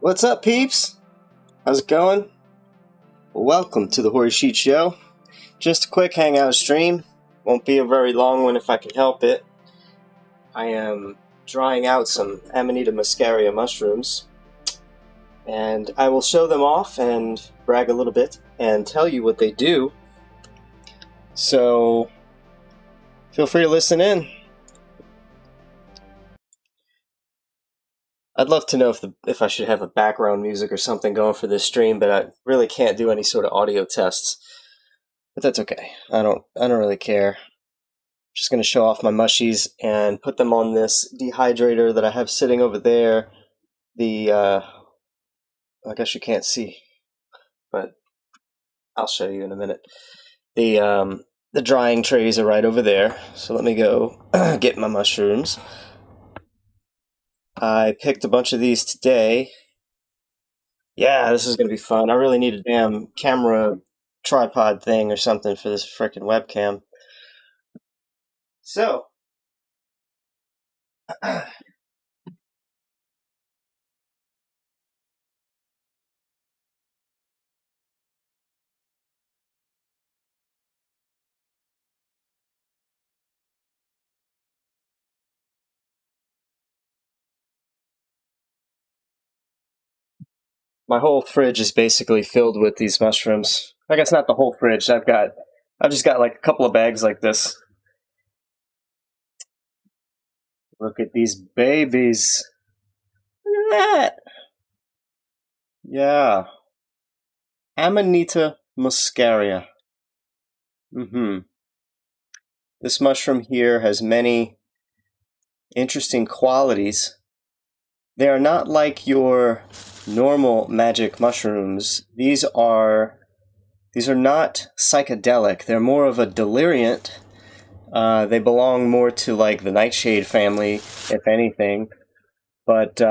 What's up, peeps? How's it going? Welcome to the Hoary Sheet Show. Just a quick hangout stream. Won't be a very long one if I can help it. I am drying out some Amanita Muscaria mushrooms, and I will show them off and brag a little bit and tell you what they do. So, feel free to listen in. I'd love to know if I should have a background music or something going for this stream, but I really can't do any sort of audio tests. But that's okay. I don't really care. Just going to show off my mushies and put them on this dehydrator that I have sitting over there. I guess you can't see, but I'll show you in a minute. The drying trays are right over there. So let me go get my mushrooms. I picked a bunch of these today. Yeah, this is going to be fun. I really need a damn camera tripod thing or something for this frickin' webcam. So, my whole fridge is basically filled with these mushrooms. I guess not the whole fridge. I've just got like a couple of bags like this. Look at these babies. Look at that. Yeah. Amanita Muscaria. This mushroom here has many interesting qualities. They are not like your normal magic mushrooms. These are not psychedelic. They're more of a deliriant. They belong more to like the nightshade family, if anything. But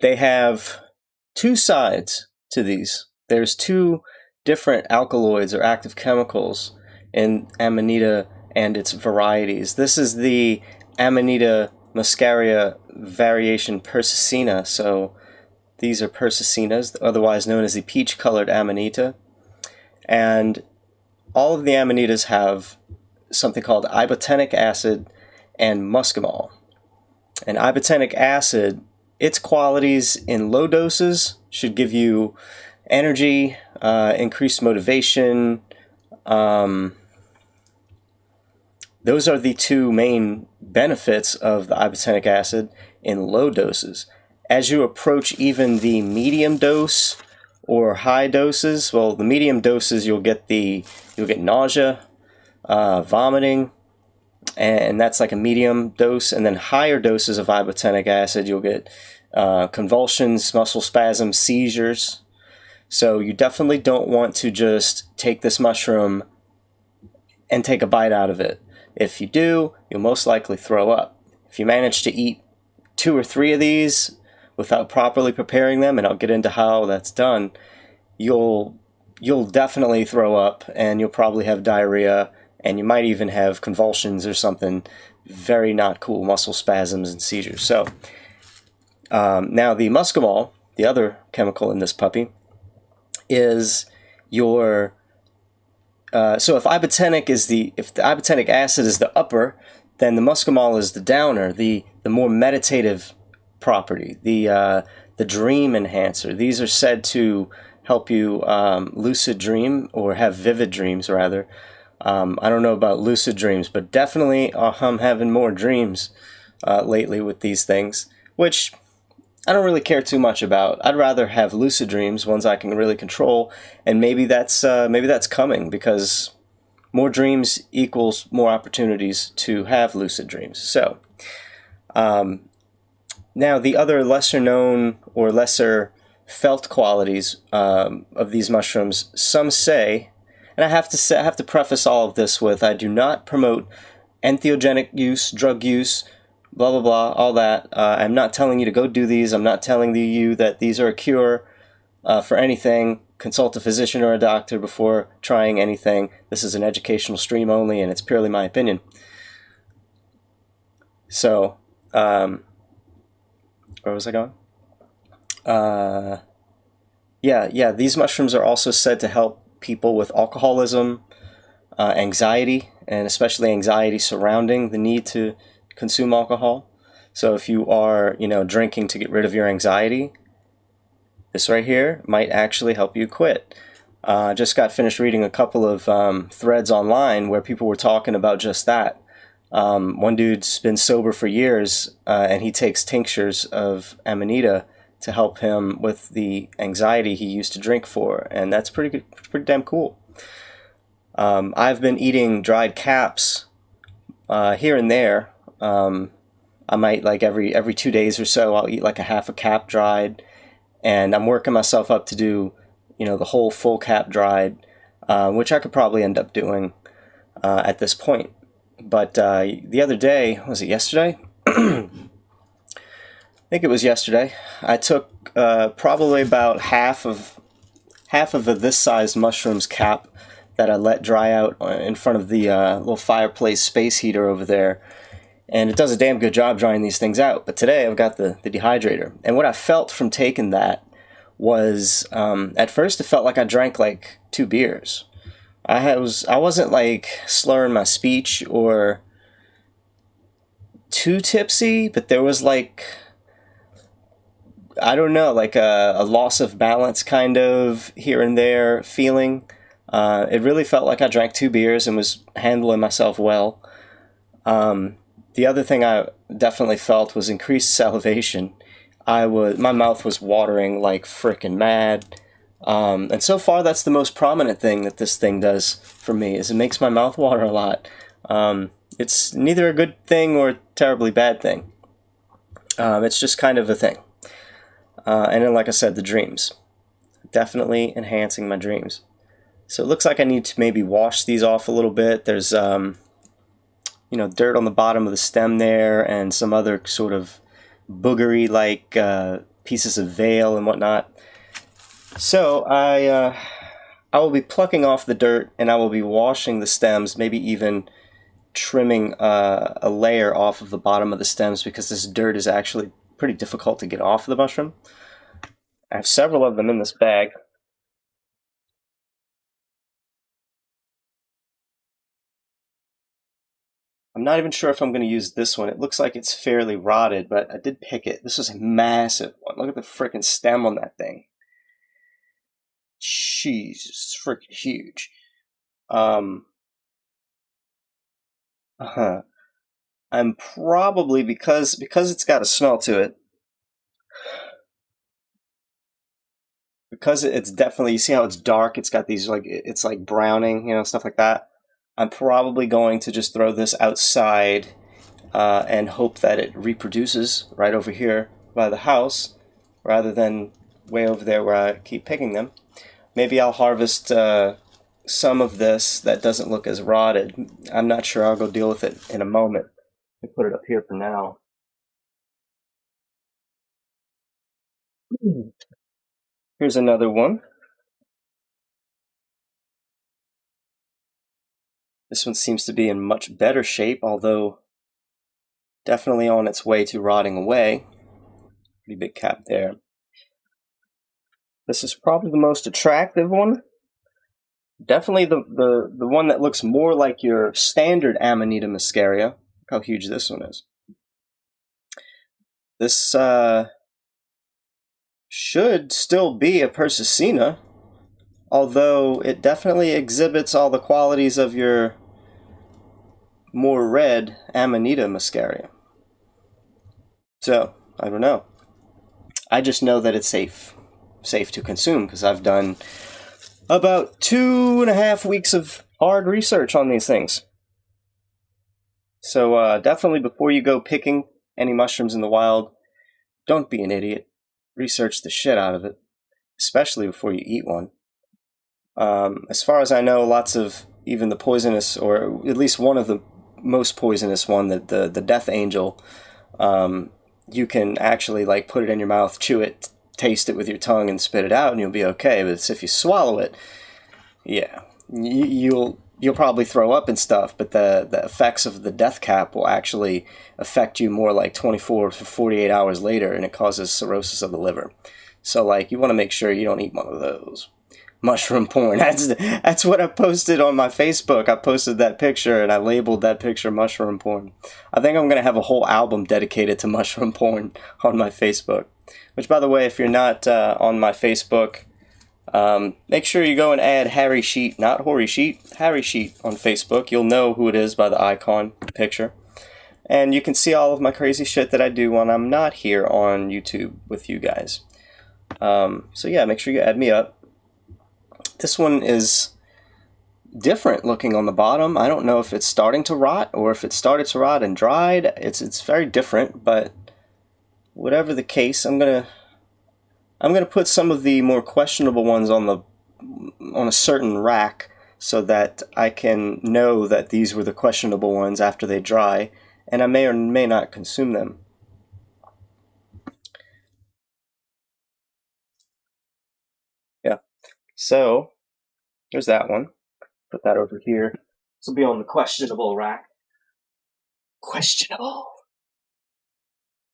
they have two sides to these. There's two different alkaloids or active chemicals in Amanita and its varieties. This is the Amanita Muscaria variation Persicina. So these are Persicinas, otherwise known as the peach-colored Amanita. And all of the Amanitas have something called ibotenic acid and muscimol. And ibotenic acid, its qualities in low doses should give you energy, increased motivation. Those are the two main benefits of the ibotenic acid in low doses. As you approach even the medium dose or high doses, well, the medium doses you'll get nausea, vomiting, and that's like a medium dose. And then higher doses of ibotenic acid, you'll get convulsions, muscle spasms, seizures. So you definitely don't want to just take this mushroom and take a bite out of it. If you do, you'll most likely throw up. If you manage to eat 2 or 3 of these without properly preparing them, and I'll get into how that's done, you'll definitely throw up, and you'll probably have diarrhea, and you might even have convulsions or something very not cool, muscle spasms and seizures. So now the muscimol, the other chemical in this puppy, is your so if the ibotenic acid is the upper, then the muscimol is the downer, the more meditative property, the dream enhancer. These are said to help you lucid dream, or have vivid dreams rather. I don't know about lucid dreams, but definitely I'm having more dreams lately with these things, which I don't really care too much about. I'd rather have lucid dreams, ones I can really control, and maybe that's coming, because more dreams equals more opportunities to have lucid dreams. So, now the other lesser known or lesser felt qualities of these mushrooms, some say, and I have to preface all of this with, I do not promote entheogenic use, drug use, blah, blah, blah, all that. I'm not telling you to go do these. I'm not telling you that these are a cure for anything. Consult a physician or a doctor before trying anything. This is an educational stream only, and it's purely my opinion. So, where was I going? Uh, yeah. These mushrooms are also said to help people with alcoholism, anxiety, and especially anxiety surrounding the need to consume alcohol. So if you are, drinking to get rid of your anxiety, this right here might actually help you quit. Just got finished reading a couple of threads online where people were talking about just that. One dude's been sober for years, and he takes tinctures of Amanita to help him with the anxiety he used to drink for, and that's pretty damn cool. I've been eating dried caps here and there. I might like every 2 days or so I'll eat like a half a cap dried, and I'm working myself up to do the whole full cap dried, which I could probably end up doing at this point. But the other day, was it yesterday? I think it was yesterday. I took probably about half of a this sized mushrooms cap that I let dry out in front of the little fireplace space heater over there. And it does a damn good job drying these things out. But today I've got the dehydrator. And what I felt from taking that was, at first it felt like I drank like 2 beers. I wasn't like slurring my speech or too tipsy, but there was like, I don't know, like a loss of balance kind of here and there feeling. It really felt like I drank 2 beers and was handling myself well. The other thing I definitely felt was increased salivation. My mouth was watering like frickin' mad. And so far that's the most prominent thing that this thing does for me, is it makes my mouth water a lot. It's neither a good thing or a terribly bad thing. It's just kind of a thing. And then, like I said, the dreams. Definitely enhancing my dreams. So it looks like I need to maybe wash these off a little bit. There's, dirt on the bottom of the stem there, and some other sort of boogery like pieces of veil and whatnot. So I will be plucking off the dirt, and I will be washing the stems, maybe even trimming a layer off of the bottom of the stems, because this dirt is actually pretty difficult to get off the mushroom. I have several of them in this bag. I'm not even sure if I'm going to use this one. It looks like it's fairly rotted, but I did pick it. This is a massive one. Look at the freaking stem on that thing. Jeez, it's freaking huge. Uh-huh. I'm probably, because it's got a smell to it, because it's definitely, you see how it's dark, it's got these like, it's like browning, stuff like that. I'm probably going to just throw this outside and hope that it reproduces right over here by the house, rather than way over there where I keep picking them. Maybe I'll harvest some of this that doesn't look as rotted. I'm not sure. I'll go deal with it in a moment. I put it up here for now. Here's another one. This one seems to be in much better shape, although definitely on its way to rotting away. Pretty big cap there. This is probably the most attractive one. Definitely the one that looks more like your standard Amanita Muscaria. Look how huge this one is. This should still be a Persicina, although it definitely exhibits all the qualities of your more red Amanita Muscaria. So, I don't know. I just know that it's safe to consume, because I've done about 2.5 weeks of hard research on these things. So definitely, before you go picking any mushrooms in the wild, don't be an idiot. Research the shit out of it, especially before you eat one. As far as I know, lots of even the poisonous, or at least one of the most poisonous one, the death angel, you can actually like put it in your mouth, chew it, taste it with your tongue, and spit it out, and you'll be okay. But it's if you swallow it, yeah, you'll probably throw up and stuff. But the effects of the death cap will actually affect you more like 24 to 48 hours later, and it causes cirrhosis of the liver. So like you want to make sure you don't eat one of those. Mushroom porn. That's what I posted on my Facebook. I posted that picture and I labeled that picture mushroom porn. I think I'm gonna have a whole album dedicated to mushroom porn on my Facebook. Which, by the way, if you're not on my Facebook, make sure you go and add Harry Sheet, not Hoary Sheet, Harry Sheet on Facebook. You'll know who it is by the icon picture. And you can see all of my crazy shit that I do when I'm not here on YouTube with you guys. So yeah, make sure you add me up. This one is different looking on the bottom. I don't know if it's starting to rot or if it started to rot and dried. It's very different, but whatever the case, I'm gonna put some of the more questionable ones on a certain rack so that I can know that these were the questionable ones after they dry, and I may or may not consume them. Yeah. So there's that one. Put that over here. This will be on the questionable rack. Questionable.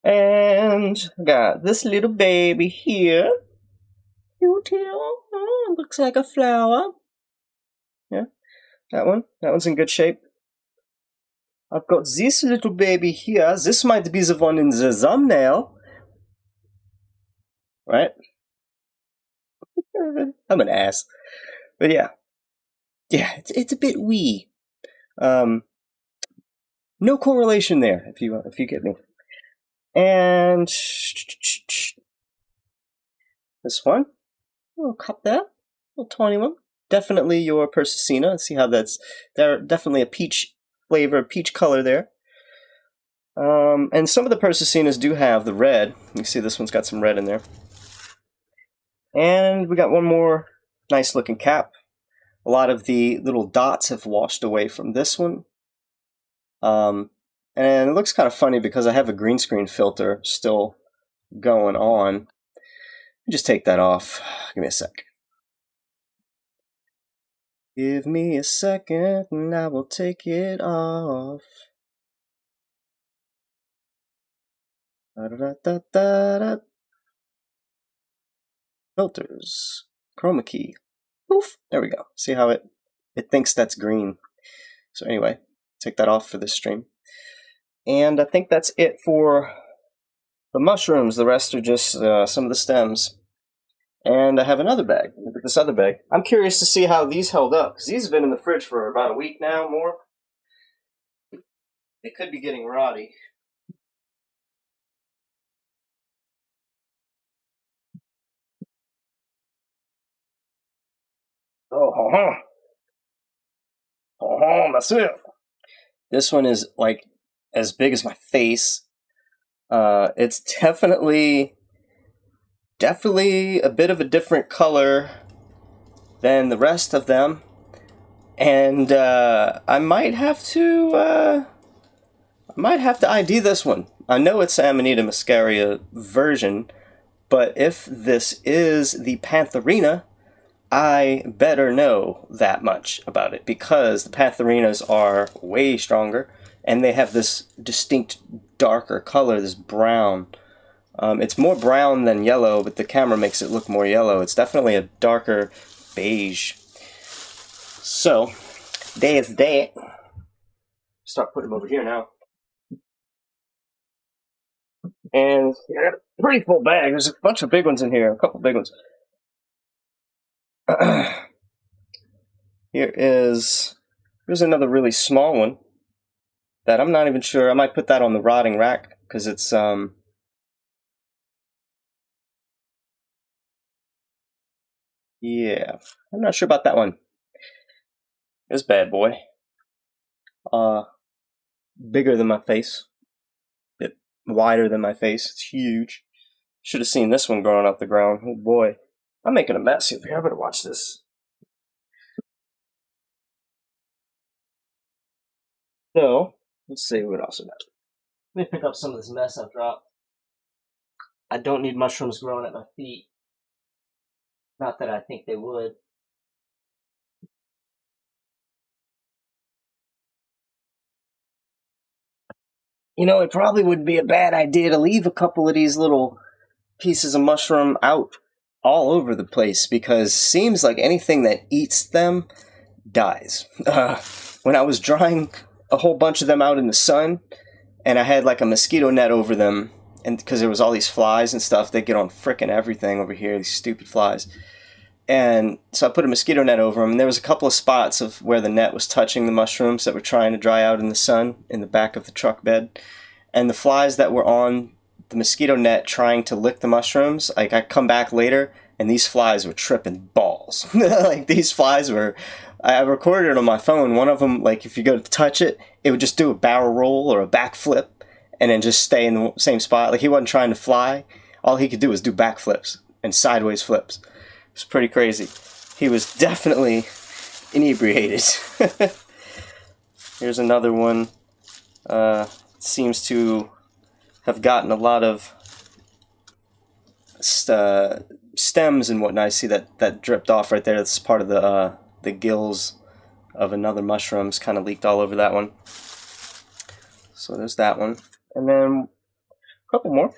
And I got this little baby here. Cute here. Oh, looks like a flower. Yeah, that one. That one's in good shape. I've got this little baby here. This might be the one in the thumbnail. Right? I'm an ass. But yeah. Yeah, it's a bit wee. No correlation there, if you get me. And this one, a little cup there, a little tiny one. Definitely your Persicina. See how that's there. Definitely a peach flavor, peach color there. And some of the Persicinas do have the red. You see this one's got some red in there. And we got one more nice looking cap. A lot of the little dots have washed away from this one. And it looks kind of funny because I have a green screen filter still going on. Just take that off. Give me a sec. Give me a second and I will take it off. Da-da-da-da-da. Filters. Chroma key. Poof. There we go. See how it thinks that's green. So anyway, take that off for this stream. And I think that's it for the mushrooms. The rest are just some of the stems. And I have another bag. Look at this other bag. I'm curious to see how these held up, because these have been in the fridge for about a week now, more. They could be getting rotty. Oh, that's it. This one is like as big as my face. It's definitely a bit of a different color than the rest of them, and I might have to ID this one. I know it's Amanita Muscaria version, but if this is the Pantherina, I better know that much about it, because the Pantherinas are way stronger and they have this distinct darker color, this brown. It's more brown than yellow, but the camera makes it look more yellow. It's definitely a darker beige. So, there's that. Start putting them over here now. And yeah, pretty full bag. There's a bunch of big ones in here, a couple big ones. Here's another really small one that I'm not even sure. I might put that on the rotting rack because it's yeah, I'm not sure about that one. This bad boy, bigger than my face, a bit wider than my face. It's huge. Should have seen this one growing up the ground. Oh boy, I'm making a mess over here. I better watch this. So let's see what else I got. Let me pick up some of this mess I've dropped. I don't need mushrooms growing at my feet. Not that I think they would. You know, it probably would be a bad idea to leave a couple of these little pieces of mushroom out all over the place because it seems like anything that eats them dies. When I was drying a whole bunch of them out in the sun, and I had like a mosquito net over them, and because there was all these flies and stuff, they get on frickin' everything over here, these stupid flies. And so I put a mosquito net over them, and there was a couple of spots of where the net was touching the mushrooms that were trying to dry out in the sun in the back of the truck bed. And the flies that were on the mosquito net trying to lick the mushrooms, like I come back later, and these flies were tripping balls. Like these flies were, I recorded it on my phone. One of them, like if you go to touch it, it would just do a barrel roll or a backflip and then just stay in the same spot. Like he wasn't trying to fly. All he could do was do backflips and sideways flips. It was pretty crazy. He was definitely inebriated. Here's another one. Seems to have gotten a lot of stems and whatnot. I see that dripped off right there. That's part of the gills of another mushroom's kind of leaked all over that one. So there's that one. And then a couple more.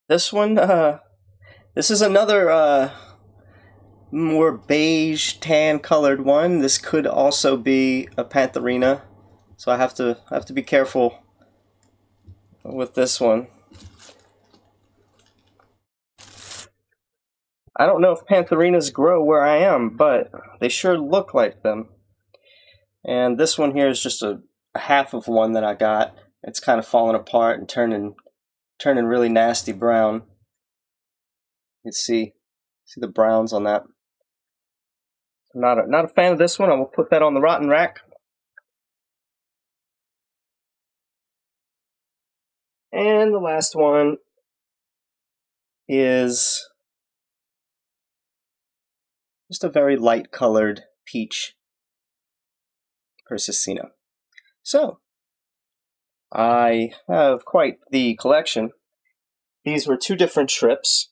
This one, this is another more beige tan colored one. This could also be a pantherina, so I have to be careful with this one. I don't know if pantherinas grow where I am, but they sure look like them. And this one here is just a half of one that I got. It's kind of falling apart and turning really nasty brown. You can see the browns on that. I'm not a fan of this one. I will put that on the rotten rack. And the last one is just a very light colored peach Persicina. So, I have quite the collection. These were two different trips.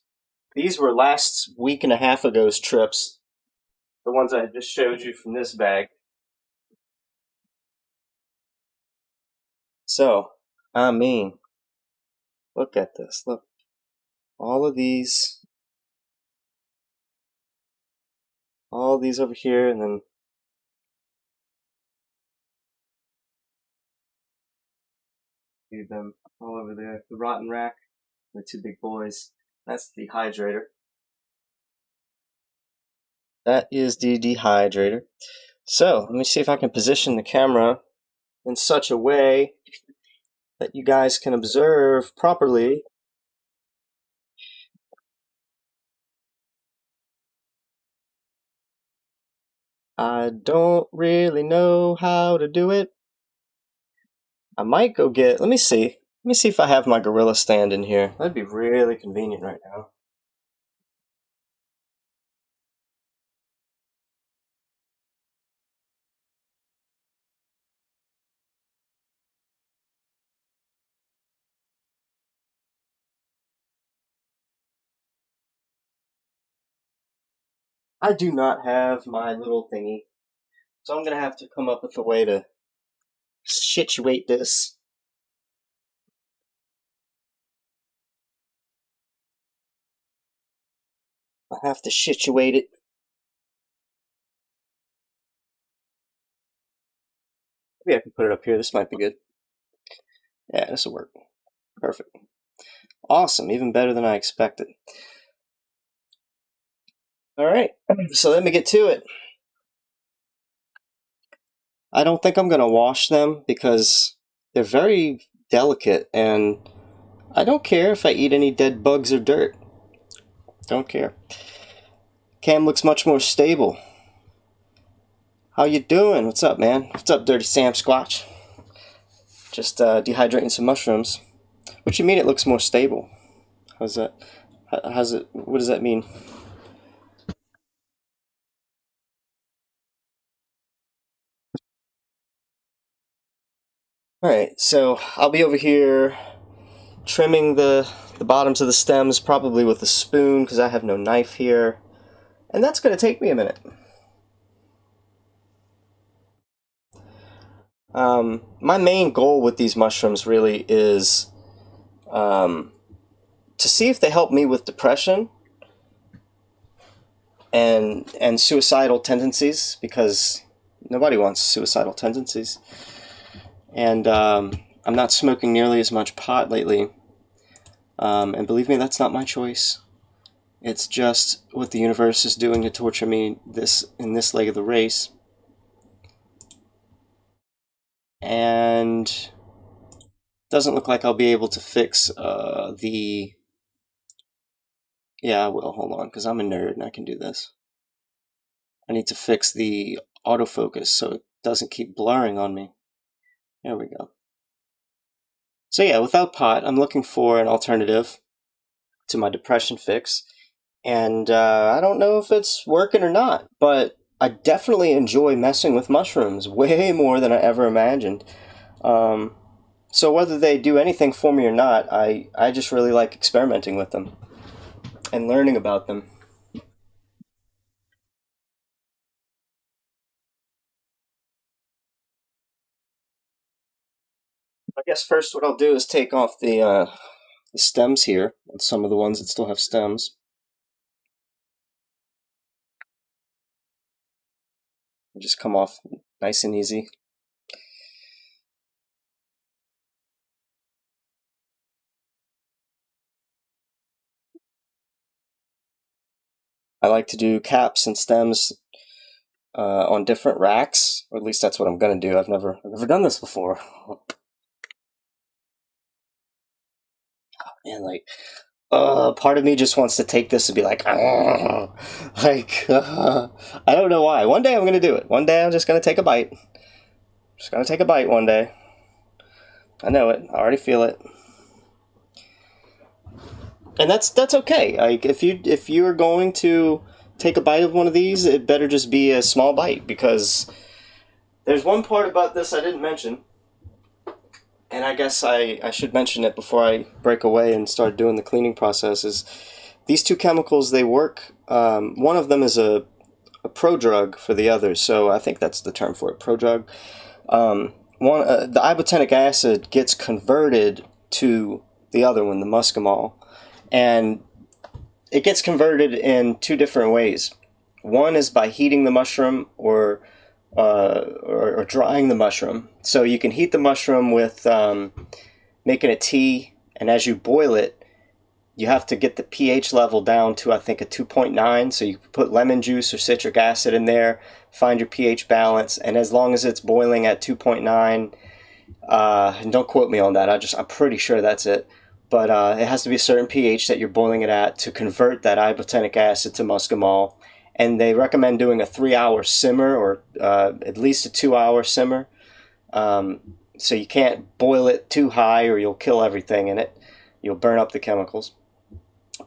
These were last week and a half ago's trips. The ones I just showed you from this bag. So, I mean, look at this. Look. All these over here, and then do them all over there. The rotten rack, the two big boys. That's the dehydrator. That is the dehydrator. So, let me see if I can position the camera in such a way that you guys can observe properly. I don't really know how to do it. I might go get, let me see if I have my gorilla stand in here. That'd be really convenient right now. I do not have my little thingy, so I'm gonna have to come up with a way to situate this. I have to situate it. Maybe I can put it up here. This might be good. Yeah, this will work. Perfect. Awesome. Even better than I expected. All right. So let me get to it. I don't think I'm going to wash them because they're very delicate, and I don't care if I eat any dead bugs or dirt. Don't care. Cam looks much more stable. How you doing? What's up, man? What's up, Dirty Sam Squatch? Just dehydrating some mushrooms. What you mean it looks more stable? How's that? How's it? What does that mean? Alright, so I'll be over here trimming the bottoms of the stems, probably with a spoon because I have no knife here. And that's going to take me a minute. My main goal with these mushrooms really is to see if they help me with depression and suicidal tendencies, because nobody wants suicidal tendencies. And I'm not smoking nearly as much pot lately. And believe me, that's not my choice. It's just what the universe is doing to torture me in this leg of the race. And doesn't look like I'll be able to fix the... Yeah, I will. Hold on, because I'm a nerd and I can do this. I need to fix the autofocus so it doesn't keep blurring on me. There we go. So yeah, without pot, I'm looking for an alternative to my depression fix. And I don't know if it's working or not, but I definitely enjoy messing with mushrooms way more than I ever imagined. So whether they do anything for me or not, I just really like experimenting with them and learning about them. I guess first what I'll do is take off the stems here, and some of the ones that still have stems. Just come off nice and easy. I like to do caps and stems on different racks, or at least that's what I'm gonna do. I've never done this before. And like, part of me just wants to take this and be like, I don't know why. One day I'm gonna do it. One day I'm just gonna take a bite. Just gonna take a bite one day. I know it. I already feel it. And that's okay. Like if you are going to take a bite of one of these, it better just be a small bite, because there's one part about this I didn't mention, and I guess I should mention it before I break away and start doing the cleaning process. Is these two chemicals, they work. One of them is a prodrug for the other, so I think that's the term for it, prodrug. The ibotenic acid gets converted to the other one, the muscimol, and it gets converted in two different ways. One is by heating the mushroom or drying the mushroom. So you can heat the mushroom with making a tea, and as you boil it, you have to get the pH level down to, I think, a 2.9. So you put lemon juice or citric acid in there, find your pH balance, and as long as it's boiling at 2.9, and don't quote me on that, I'm pretty sure that's it. But it has to be a certain pH that you're boiling it at to convert that ibotenic acid to muscimol. And they recommend doing a 3-hour simmer, or at least a 2-hour simmer. So you can't boil it too high or you'll kill everything in it. You'll burn up the chemicals.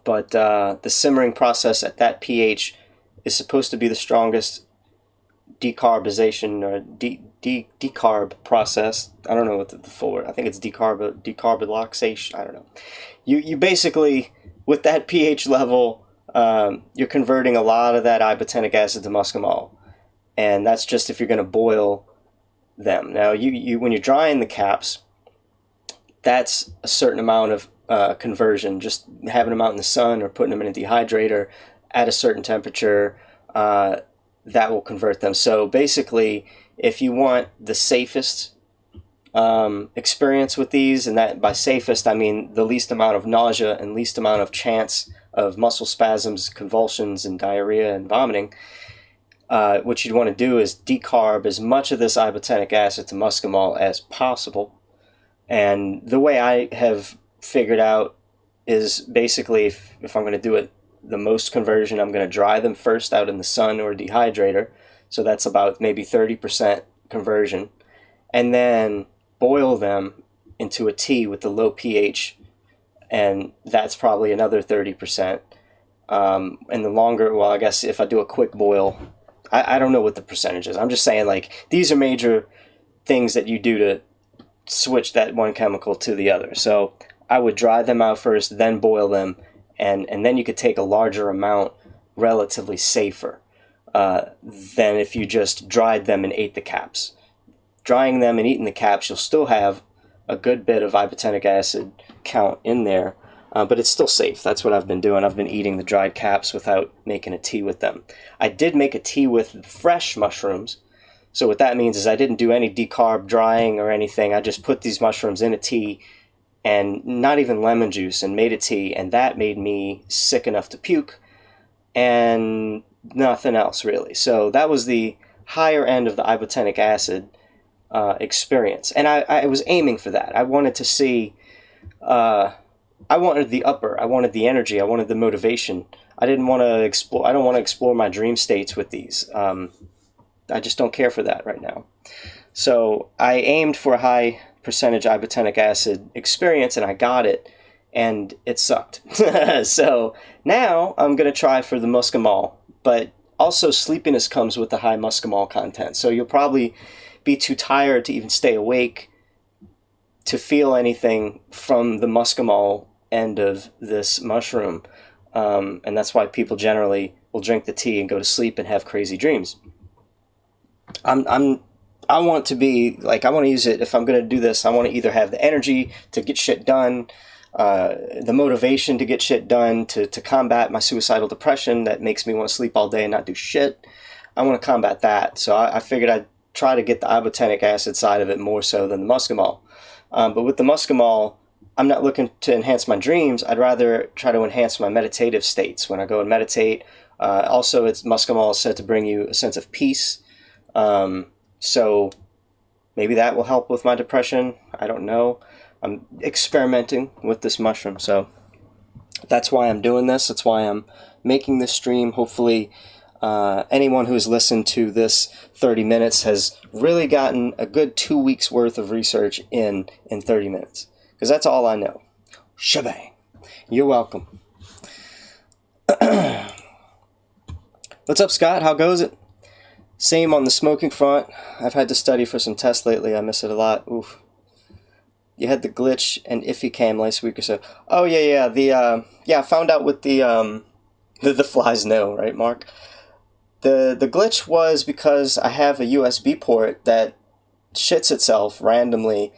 But the simmering process at that pH is supposed to be the strongest decarbization or decarb process. I don't know what the full word. I think it's decarboxylation. I don't know. You basically, with that pH level, you're converting a lot of that ibotenic acid to muscimol, and that's just if you're going to boil them. Now, you when you're drying the caps, that's a certain amount of conversion. Just having them out in the sun or putting them in a dehydrator at a certain temperature, that will convert them. So basically, if you want the safest experience with these, and that by safest I mean the least amount of nausea and least amount of chance of muscle spasms, convulsions, and diarrhea and vomiting, what you'd want to do is decarb as much of this ibotenic acid to muscimol as possible. And the way I have figured out is basically, if I'm going to do it the most conversion, I'm going to dry them first out in the sun or dehydrator. So that's about maybe 30% conversion. And then boil them into a tea with the low pH, and that's probably another 30%. And the longer, well, I guess if I do a quick boil, I don't know what the percentage is. I'm just saying, like, these are major things that you do to switch that one chemical to the other. So I would dry them out first, then boil them, and then you could take a larger amount relatively safer than if you just dried them and ate the caps. drying them and eating the caps, you'll still have a good bit of ibotenic acid count in there, but it's still safe. That's what I've been doing. I've been eating the dried caps without making a tea with them. I did make a tea with fresh mushrooms. So what that means is I didn't do any decarb drying or anything. I just put these mushrooms in a tea and not even lemon juice and made a tea, and that made me sick enough to puke and nothing else really. So that was the higher end of the ibotenic acid experience, and I was aiming for that. I wanted to see, I wanted the upper, I wanted the energy, I wanted the motivation. I didn't want to explore. I don't want to explore my dream states with these. I just don't care for that right now. So I aimed for a high percentage ibotenic acid experience, and I got it, and it sucked. So now I'm going to try for the muscimol, but also sleepiness comes with the high muscimol content. So you'll probably be too tired to even stay awake to feel anything from the muscimol end of this mushroom. And that's why people generally will drink the tea and go to sleep and have crazy dreams. I want to be like, I want to use it. If I'm going to do this, I want to either have the energy to get shit done, the motivation to get shit done, to combat my suicidal depression that makes me want to sleep all day and not do shit. I want to combat that. So I figured I'd try to get the ibotenic acid side of it more so than the muscimol. But with the muscimol, I'm not looking to enhance my dreams. I'd rather try to enhance my meditative states when I go and meditate. Also, muscimol is said to bring you a sense of peace. So maybe that will help with my depression. I don't know. I'm experimenting with this mushroom, so that's why I'm doing this. That's why I'm making this stream. Hopefully, anyone who has listened to this 30 minutes has really gotten a good 2 weeks worth of research in 30 minutes, because that's all I know. Shebang. You're welcome. What's up, Scott? How goes it? Same on the smoking front. I've had to study for some tests lately. I miss it a lot. Oof. You had the glitch and iffy cam last week or so. Oh yeah. I found out with the flies know, right, Mark? The glitch was because I have a USB port that shits itself randomly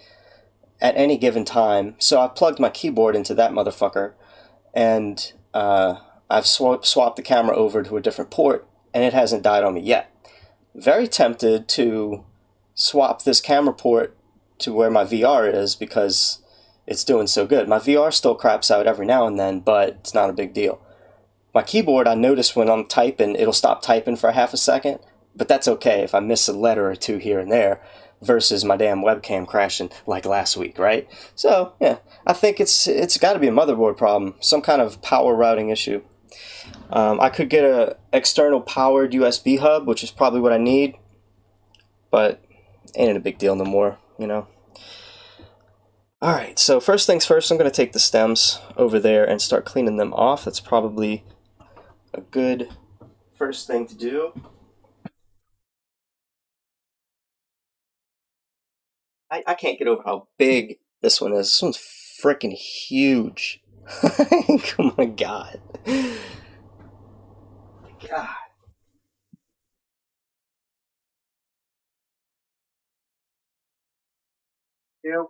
at any given time. So I plugged my keyboard into that motherfucker, and I've swapped the camera over to a different port, and it hasn't died on me yet. Very tempted to swap this camera port to where my VR is because it's doing so good. My VR still craps out every now and then, but it's not a big deal. My keyboard, I notice when I'm typing, it'll stop typing for half a second, but that's okay if I miss a letter or two here and there versus my damn webcam crashing like last week, right? So, yeah, I think it's got to be a motherboard problem, some kind of power routing issue. I could get a external powered USB hub, which is probably what I need, but ain't a big deal no more, you know. Alright, so first things first, I'm going to take the stems over there and start cleaning them off. That's probably a good first thing to do. I can't get over how big this one is. This one's freaking huge. Oh my god. God. Yep.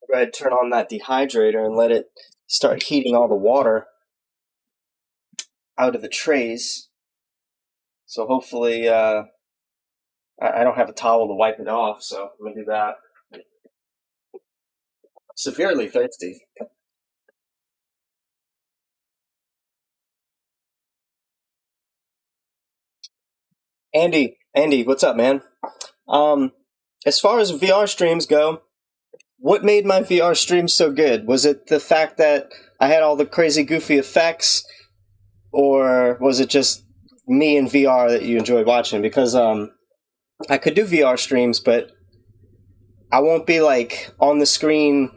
Go ahead and turn on that dehydrator and let it start heating all the water out of the trays. So hopefully, I don't have a towel to wipe it off, so I'm gonna do that. Severely thirsty. Andy, what's up, man? Um, as far as VR streams go, what made my VR stream so good? Was it the fact that I had all the crazy goofy effects, or was it just me in VR that you enjoyed watching? Because I could do VR streams, but I won't be like on the screen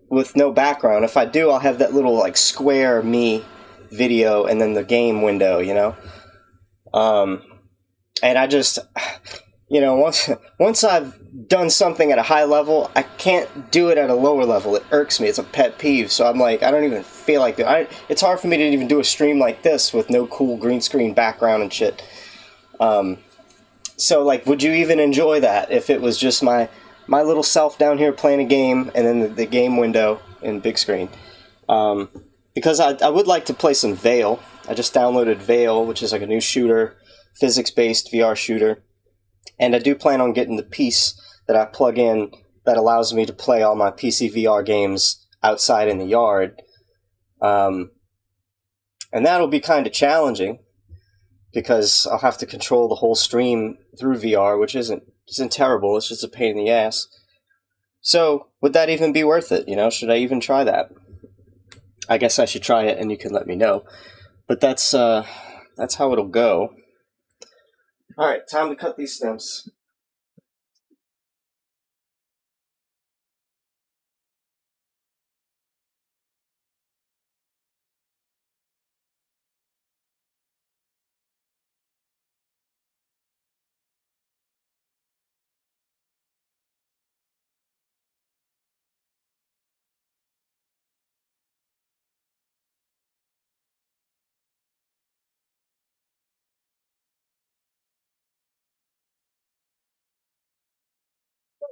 with no background. If I do, I'll have that little like square me video and then the game window, you know. And I just, you know, once I've done something at a high level, I can't do it at a lower level. It irks me. It's a pet peeve. So I'm like, I don't even feel like it. It's hard for me to even do a stream like this with no cool green screen background and shit. So like, would you even enjoy that if it was just my little self down here playing a game and then the game window in big screen? Because I would like to play some Veil. I just downloaded Veil, which is like a new shooter, physics-based VR shooter. And I do plan on getting the piece that I plug in that allows me to play all my PC VR games outside in the yard. And that'll be kind of challenging because I'll have to control the whole stream through VR, which isn't terrible. It's just a pain in the ass. So, would that even be worth it? You know, should I even try that? I guess I should try it, and you can let me know. But that's how it'll go. All right, time to cut these stems.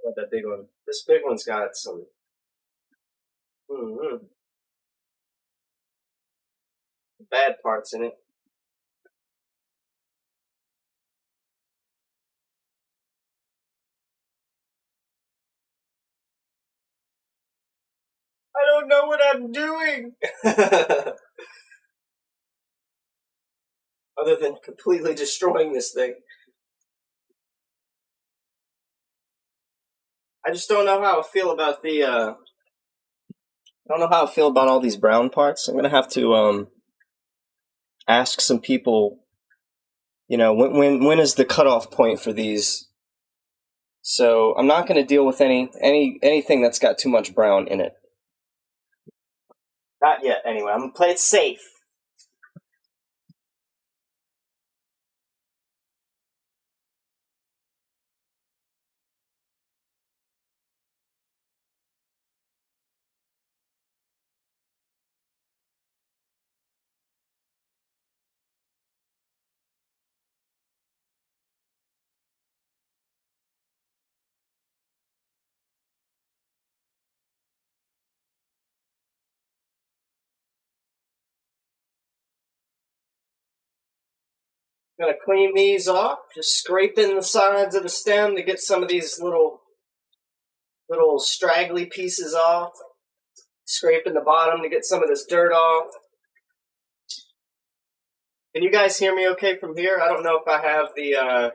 Not that big one. This big one's got some bad parts in it. I don't know what I'm doing! Other than completely destroying this thing. I just don't know how I feel about the, I don't know how I feel about all these brown parts. I'm gonna have to, ask some people, you know, when is the cutoff point for these? So I'm not gonna deal with anything that's got too much brown in it. Not yet, anyway. I'm gonna play it safe. Gonna clean these off, just scraping the sides of the stem to get some of these little straggly pieces off. Scraping the bottom to get some of this dirt off. Can you guys hear me okay from here? I don't know if I have the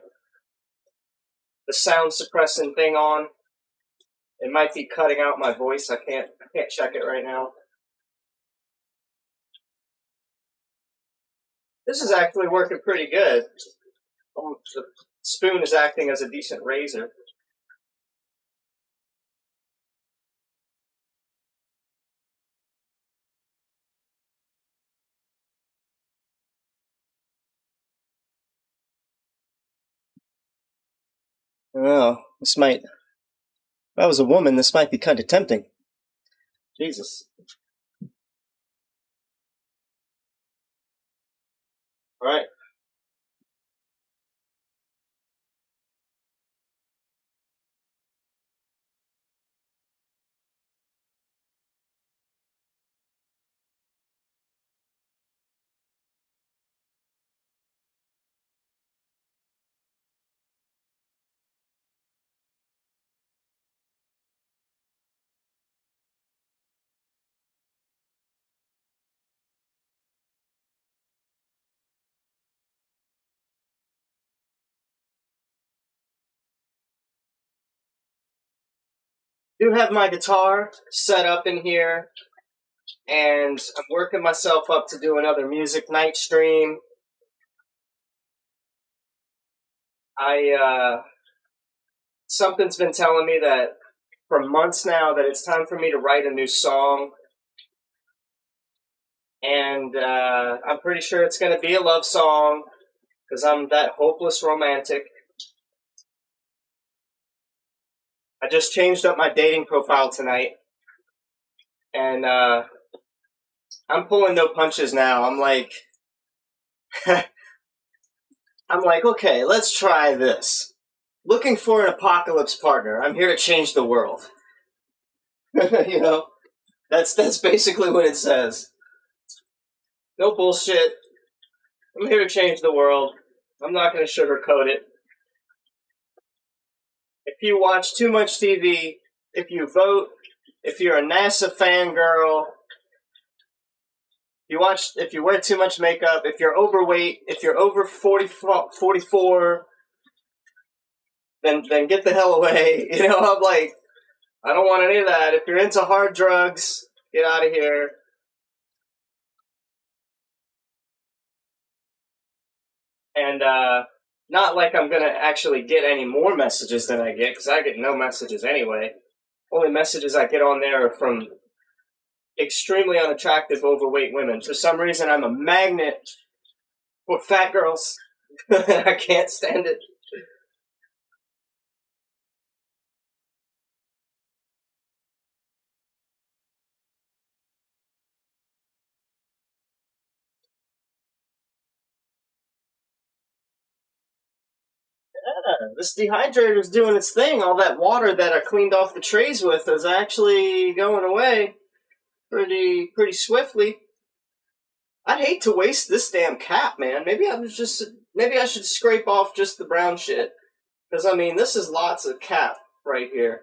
sound suppressing thing on. It might be cutting out my voice. I can't check it right now. This is actually working pretty good. The spoon is acting as a decent razor. Oh, if I was a woman, this might be kind of tempting. Jesus. All right. I do have my guitar set up in here, and I'm working myself up to do another music night stream. something's been telling me that for months now that it's time for me to write a new song. And I'm pretty sure it's going to be a love song because I'm that hopeless romantic. I just changed up my dating profile tonight. And I'm pulling no punches now. I'm like, okay, let's try this. Looking for an apocalypse partner. I'm here to change the world. You know, that's basically what it says. No bullshit. I'm here to change the world. I'm not going to sugarcoat it. If you watch too much TV, if you vote, if you're a NASA fangirl, if you wear too much makeup, if you're overweight, if you're over 44, then get the hell away. You know, I'm like, I don't want any of that. If you're into hard drugs, get out of here. And not like I'm going to actually get any more messages than I get, because I get no messages anyway. Only messages I get on there are from extremely unattractive, overweight women. For some reason, I'm a magnet for fat girls. I can't stand it. This dehydrator is doing its thing. All that water that I cleaned off the trays with is actually going away pretty swiftly. I'd hate to waste this damn cap, man. Maybe I should scrape off just the brown shit. Because, I mean, this is lots of cap right here.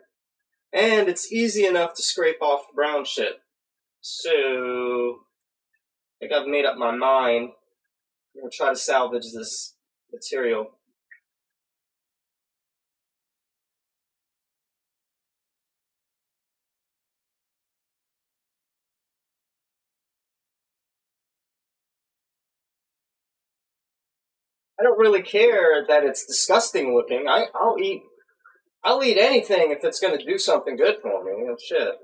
And it's easy enough to scrape off the brown shit. So, I think I've made up my mind. I'm going to try to salvage this material. I don't really care that it's disgusting looking. I'll eat anything if it's going to do something good for me. You know, shit.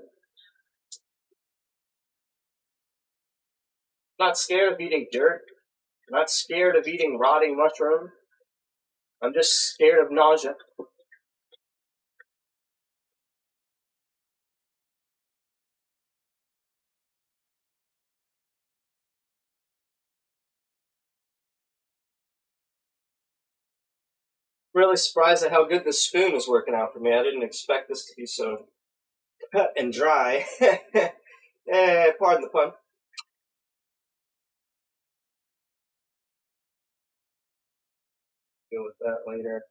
I'm not scared of eating dirt. I'm not scared of eating rotting mushroom. I'm just scared of nausea. Really surprised at how good this spoon is working out for me. I didn't expect this to be so cut and dry. Pardon the pun. Deal with that later.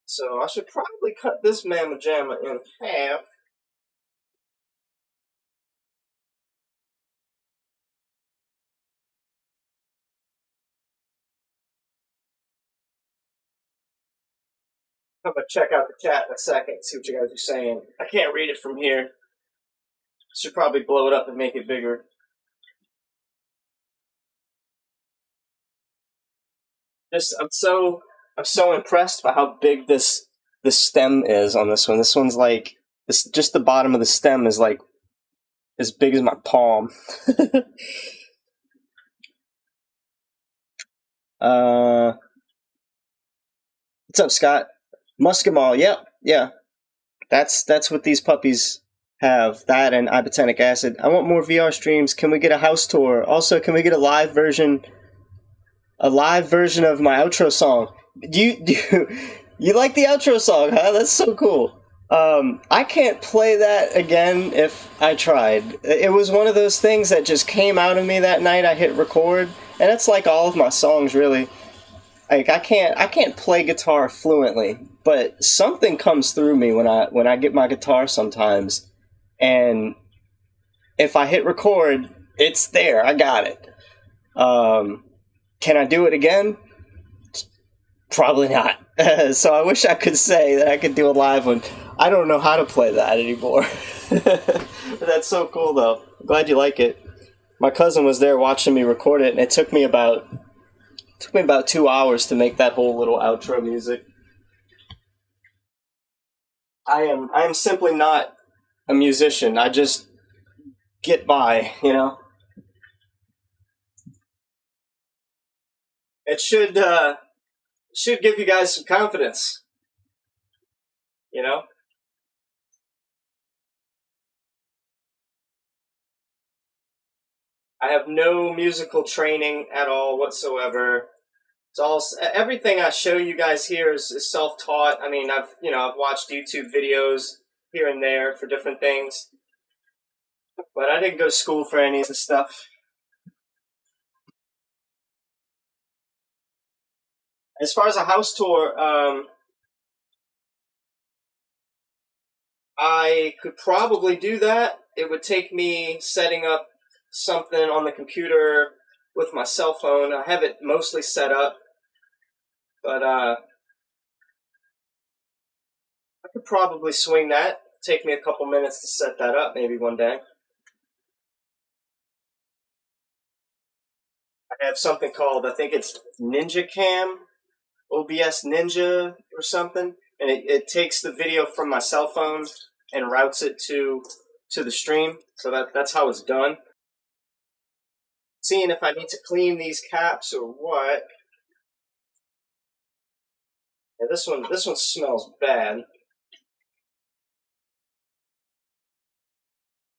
So I should probably cut this mamma jamma in half. I'm gonna check out the chat in a second, see what you guys are saying. I can't read it from here. Should probably blow it up and make it bigger. I'm so impressed by how big this stem is on this one. This one's like just the bottom of the stem is like as big as my palm. What's up, Scott? Muscimol, yep, yeah. That's what these puppies have. That and ibotenic acid. I want more VR streams. Can we get a house tour? Also, can we get a live version of my outro song? Do you like the outro song, huh? That's so cool. I can't play that again if I tried. It was one of those things that just came out of me that night. I hit record, and it's like all of my songs, really. Like I can't play guitar fluently, but something comes through me when I get my guitar sometimes, and if I hit record, it's there. I got it. Can I do it again? Probably not. So I wish I could say that I could do a live one. I don't know how to play that anymore. That's so cool, though. I'm glad you like it. My cousin was there watching me record it, and it took me about Took me about 2 hours to make that whole little outro music. I am simply not a musician. I just get by, you know. It should give you guys some confidence, you know. I have no musical training at all whatsoever. It's all everything I show you guys here is self-taught. I mean, I've watched YouTube videos here and there for different things, but I didn't go to school for any of this stuff. As far as a house tour, I could probably do that. It would take me setting up something on the computer with my cell phone. I have it mostly set up, but I could probably swing that. Take me a couple minutes to set that up, maybe one day. I have something called, I think it's Ninja Cam, OBS Ninja or something, and it takes the video from my cell phone and routes it to the stream. So that's how it's done. Seeing if I need to clean these caps or what. Yeah, this one smells bad.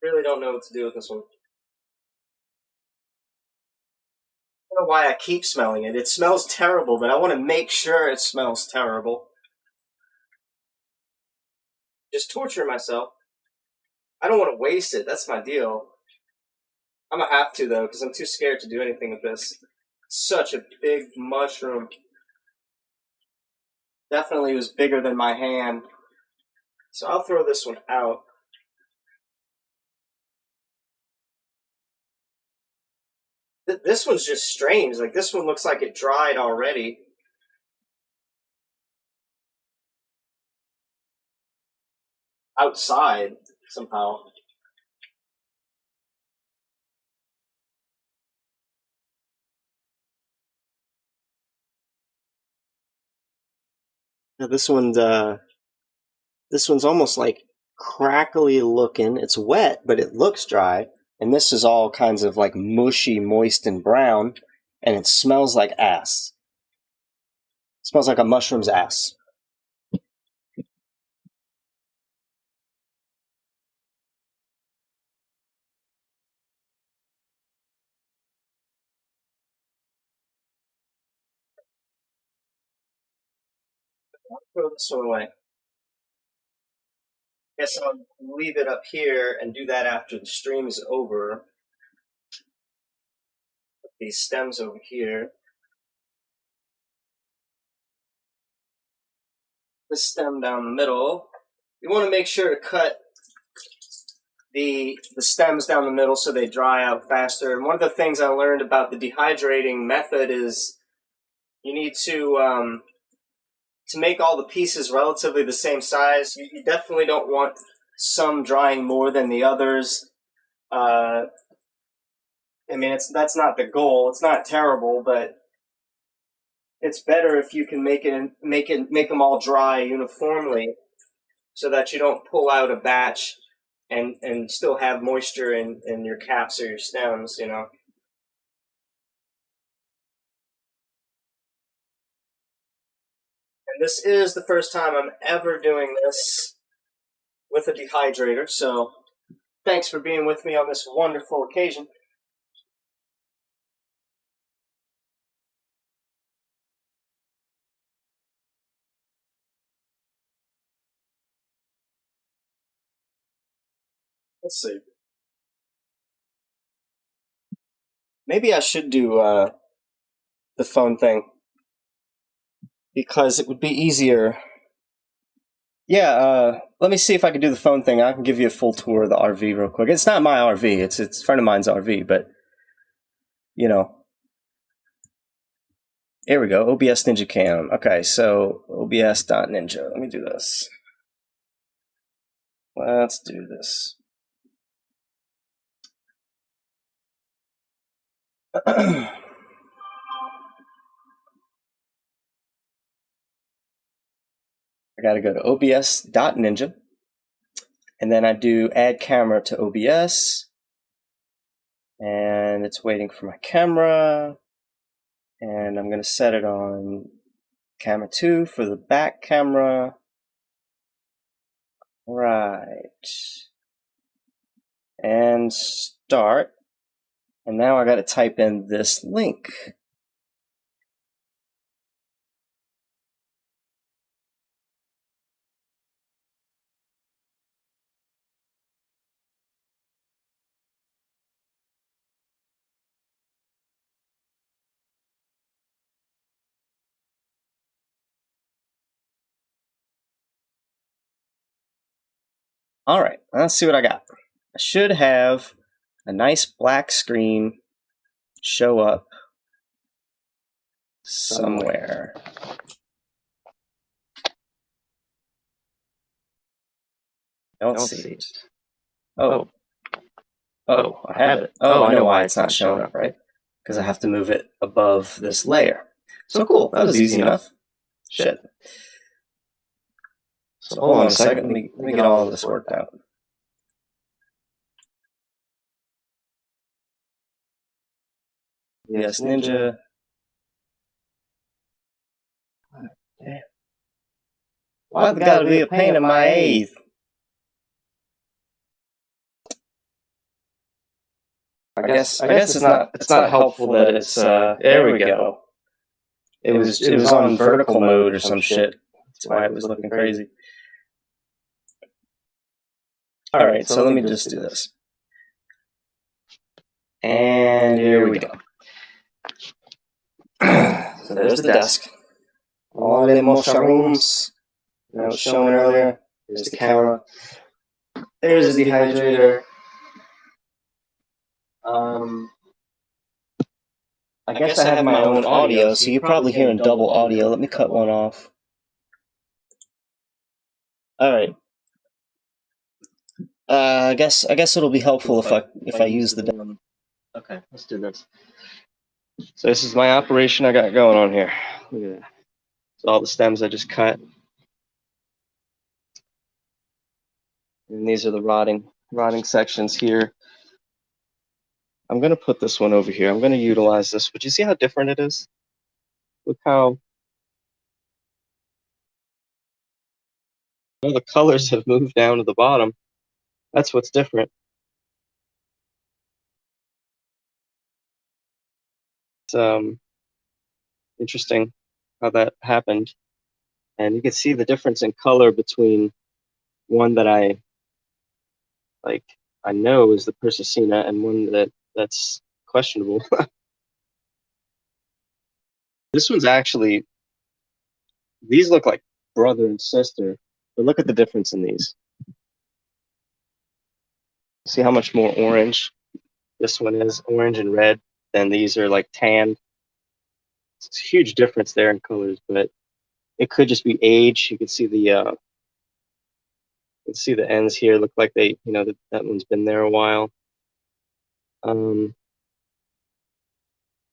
Really don't know what to do with this one. I don't know why I keep smelling it. It smells terrible, but I want to make sure it smells terrible. Just torture myself. I don't want to waste it. That's my deal. I'm gonna have to though, because I'm too scared to do anything with this. Such a big mushroom. Definitely was bigger than my hand. So I'll throw this one out. This one's just strange. Like, this one looks like it dried already. Outside, somehow. Now this one's almost like crackly looking. It's wet, but it looks dry. And this is all kinds of like mushy, moist, and brown. And it smells like ass. It smells like a mushroom's ass. I'll throw this one away. Guess I'll leave it up here and do that after the stream is over. Put these stems over here. This stem down the middle. You want to make sure to cut the stems down the middle so they dry out faster. And one of the things I learned about the dehydrating method is you need to make all the pieces relatively the same size. You definitely don't want some drying more than the others. I mean, that's not the goal. It's not terrible, but it's better if you can make them all dry uniformly, so that you don't pull out a batch and still have moisture in your caps or your stems, you know. And this is the first time I'm ever doing this with a dehydrator, so thanks for being with me on this wonderful occasion. Let's see. Maybe I should do the phone thing, because it would be easier. Yeah, let me see if I can do the phone thing. I can give you a full tour of the RV real quick. It's not my RV. It's a friend of mine's RV, but, you know. Here we go, OBS Ninja Cam. Okay, so obs.ninja. Let me do this. Let's do this. I got to go to obs.ninja, and then I do add camera to OBS, and it's waiting for my camera, and I'm going to set it on camera 2 for the back camera. Right. And start. And now I got to type in this link. Alright, let's see what I got. I should have a nice black screen show up somewhere. Don't see it. Oh, I have it. Oh, I know why it's not showing up, right? Because I have to move it above this layer. So cool, that was easy enough. Shit. So hold on a second, let me get all of this worked out. Yes, Ninja. Why the gotta be a pain in my ass? I guess it's not helpful that it's there we go. It was on vertical mode or some shit. That's why it was looking crazy. Alright, so let me just do this. And here we go. So there's the desk. All the mushrooms that I was showing earlier. There's the camera. There's the dehydrator. I guess I have my own audio, so you're probably hearing double audio. Let me cut one off. Alright. I guess it'll be helpful if I use the Okay, let's do this. So this is my operation I got going on here. Look at that. So all the stems I just cut. And these are the rotting sections here. I'm going to put this one over here. I'm going to utilize this. But you see how different it is? Look how all the colors have moved down to the bottom. That's what's different. It's interesting how that happened. And you can see the difference in color between one that I know is the Persicina and one that's questionable. This one's actually, these look like brother and sister, but look at the difference in these. See how much more orange this one is, orange and red, than these are like tan. It's a huge difference there in colors, but it could just be age. You can see the ends here look like they, that one's been there a while.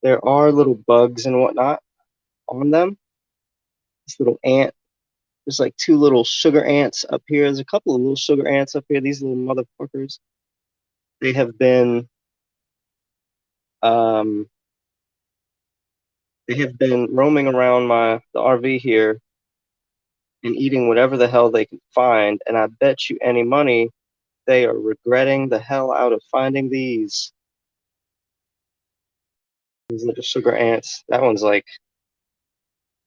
There are little bugs and whatnot on them. This little ant. There's like 2 little sugar ants up here. There's a couple of little sugar ants up here. These little motherfuckers. They have been roaming around the RV here and eating whatever the hell they can find. And I bet you any money they are regretting the hell out of finding these. These little sugar ants. That one's like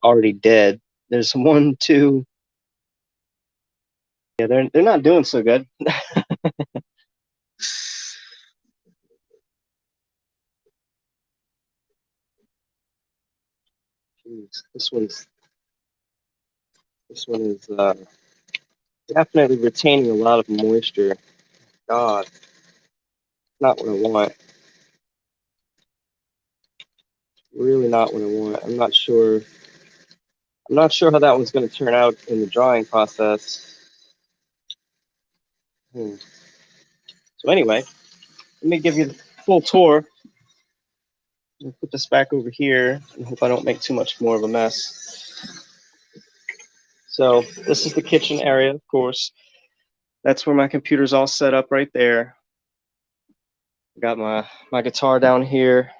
already dead. There's 1, 2. Yeah, they're not doing so good. Jeez, this one is definitely retaining a lot of moisture. God, not what I want. Really not what I want. I'm not sure how that one's going to turn out in the drying process. So anyway, let me give you the full tour. I'll put this back over here and hope I don't make too much more of a mess. So this is the kitchen area, of course. That's where my computer's all set up right there. Got my guitar down here,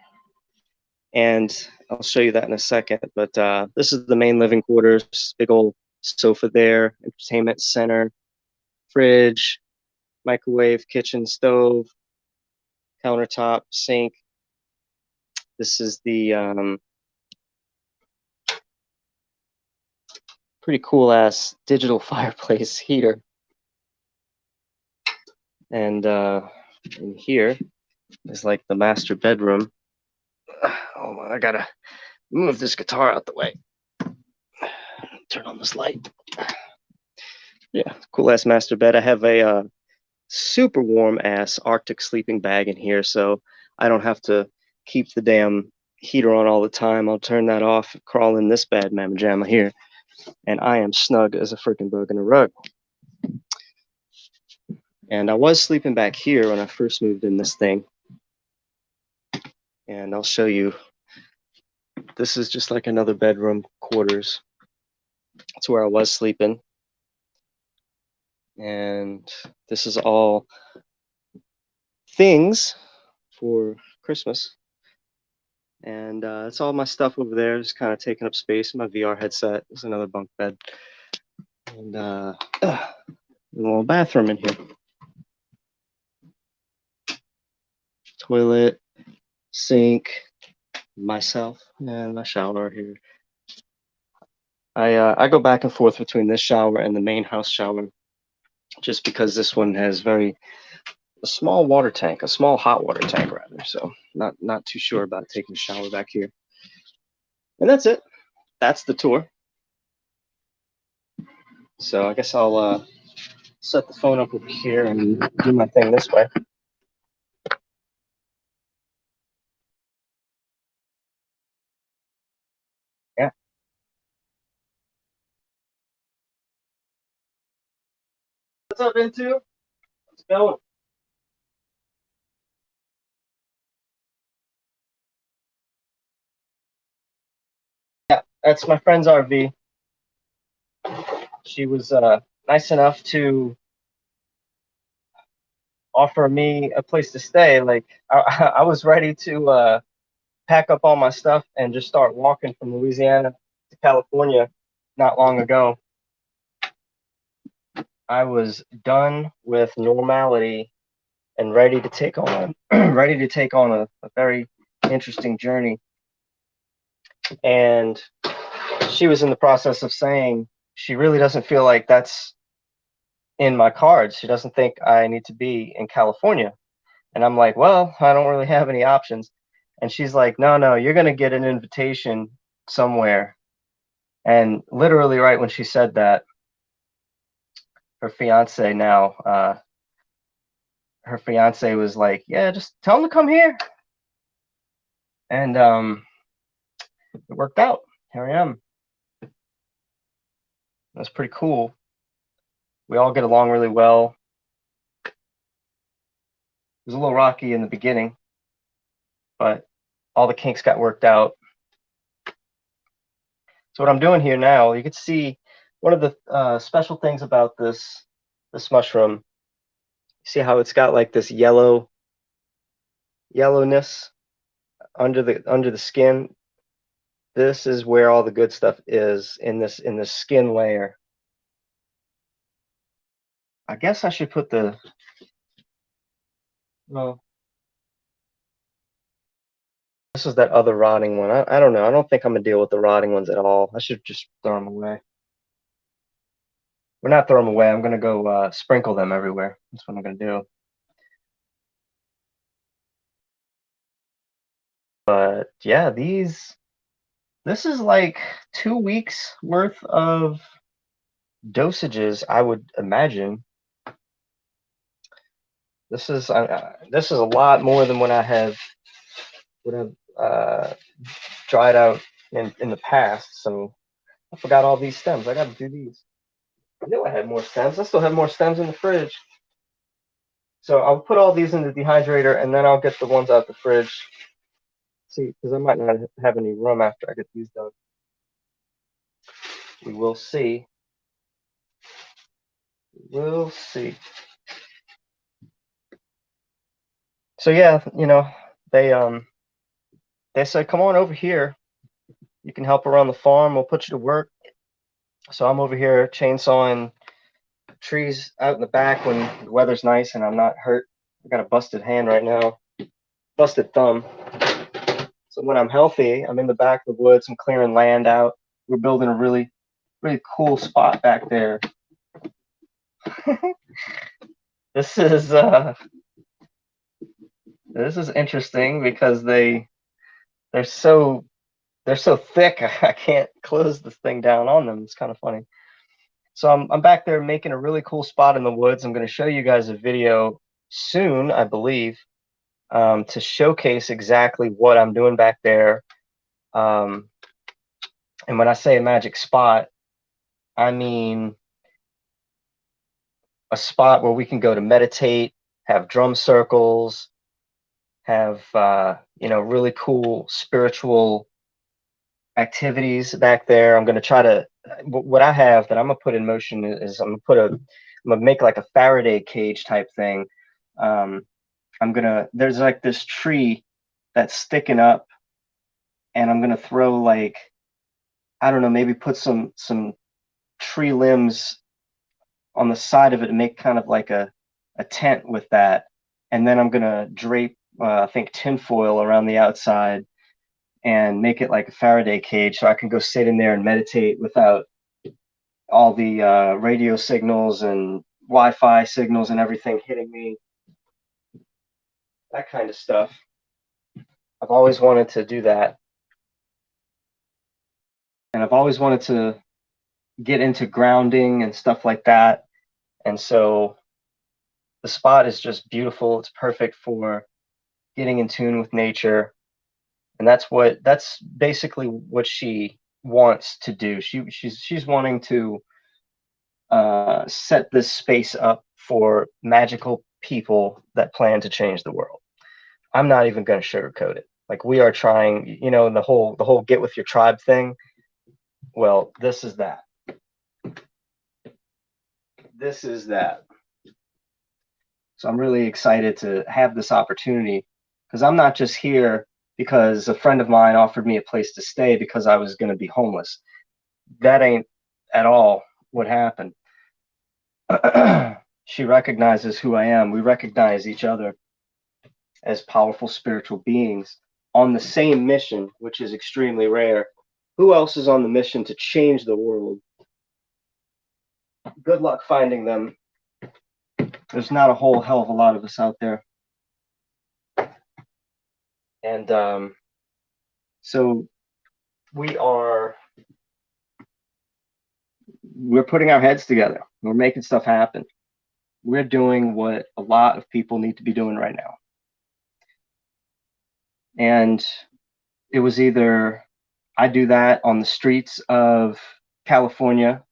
and I'll show you that in a second. But this is the main living quarters. Big old sofa there, entertainment center, fridge, microwave, kitchen, stove, countertop, sink. This is the pretty cool ass digital fireplace heater. And in here is like the master bedroom. Oh, I gotta move this guitar out the way. Turn on this light. Yeah, cool ass master bed. I have a super warm ass Arctic sleeping bag in here, so I don't have to keep the damn heater on all the time. I'll turn that off, crawl in this bad mamma jamma here, and I am snug as a freaking bug in a rug. And I was sleeping back here when I first moved in this thing. And I'll show you. This is just like another bedroom quarters. That's where I was sleeping. And this is all things for Christmas. And it's all my stuff over there, just kind of taking up space. My VR headset. There's another bunk bed. And a little bathroom in here. Toilet, sink, myself, and my shower here. I go back and forth between this shower and the main house shower, just because this one has a small water tank, a small hot water tank rather. So not too sure about taking a shower back here. And that's it. That's the tour. So I guess I'll set the phone up over here and do my thing this way. Yeah. What's up, Into? What's going? Yeah, that's my friend's RV. She was nice enough to offer me a place to stay. Like I was ready to pack up all my stuff and just start walking from Louisiana to California not long ago. I was done with normality and ready to take on ready to take on a very interesting journey. And she was in the process of saying she really doesn't feel like that's in my cards. She doesn't think I need to be in California. And I'm like, well, I don't really have any options. And she's like, no, you're going to get an invitation somewhere. And literally, right when she said that, her fiance now, her fiance was like, yeah, just tell him to come here. And it worked out. Here I am. That's pretty cool. We all get along really well. It was a little rocky in the beginning, but all the kinks got worked out. So what I'm doing here now, you can see one of the special things about this mushroom. See how it's got like this yellowness under the skin. This is where all the good stuff is in this skin layer. I guess I should put the well. This is that other rotting one. I don't know. I don't think I'm gonna deal with the rotting ones at all. I should just throw them away. We're not throwing them away. I'm gonna go sprinkle them everywhere. That's what I'm gonna do. But yeah, this is like 2 weeks worth of dosages, I would imagine. This is a lot more than what I would have dried out in the past. So I forgot all these stems. I got to do these. I knew I had more stems. I still have more stems in the fridge. So I'll put all these in the dehydrator, and then I'll get the ones out the fridge. See, because I might not have any room after I get these done. We will see. We'll see. So yeah, they said, come on over here. You can help around the farm. We'll put you to work. So I'm over here chainsawing trees out in the back when the weather's nice and I'm not hurt. I got a busted hand right now, busted thumb. So when I'm healthy, I'm in the back of the woods. I'm clearing land out. We're building a really, really cool spot back there. This is interesting because they're so thick. I can't close this thing down on them. It's kind of funny. So I'm back there making a really cool spot in the woods. I'm going to show you guys a video soon, I believe, to showcase exactly what I'm doing back there. And when I say a magic spot, I mean a spot where we can go to meditate, have drum circles, have really cool spiritual activities back there. I'm going to try to what I have that I'm gonna put in motion is I'm gonna make like a Faraday cage type thing. There's like this tree that's sticking up, and I'm gonna throw like, I don't know, maybe put some tree limbs on the side of it and make kind of like a tent with that, and then I'm gonna drape I think tinfoil around the outside and make it like a Faraday cage so I can go sit in there and meditate without all the radio signals and Wi-Fi signals and everything hitting me. That kind of stuff. I've always wanted to do that. And I've always wanted to get into grounding and stuff like that. And so the spot is just beautiful. It's perfect for getting in tune with nature. And that's basically what she wants to do. She's wanting to set this space up for magical people that plan to change the world. I'm not even going to sugarcoat it. Like, we are trying, the whole get with your tribe thing. Well, this is that. This is that. So I'm really excited to have this opportunity, because I'm not just here because a friend of mine offered me a place to stay because I was going to be homeless. That ain't at all what happened. She recognizes who I am. We recognize each other as powerful spiritual beings on the same mission, which is extremely rare. Who else is on the mission to change the world? Good luck finding them. There's not a whole hell of a lot of us out there. And so we're putting our heads together. We're making stuff happen. We're doing what a lot of people need to be doing right now. And it was either I do that on the streets of California,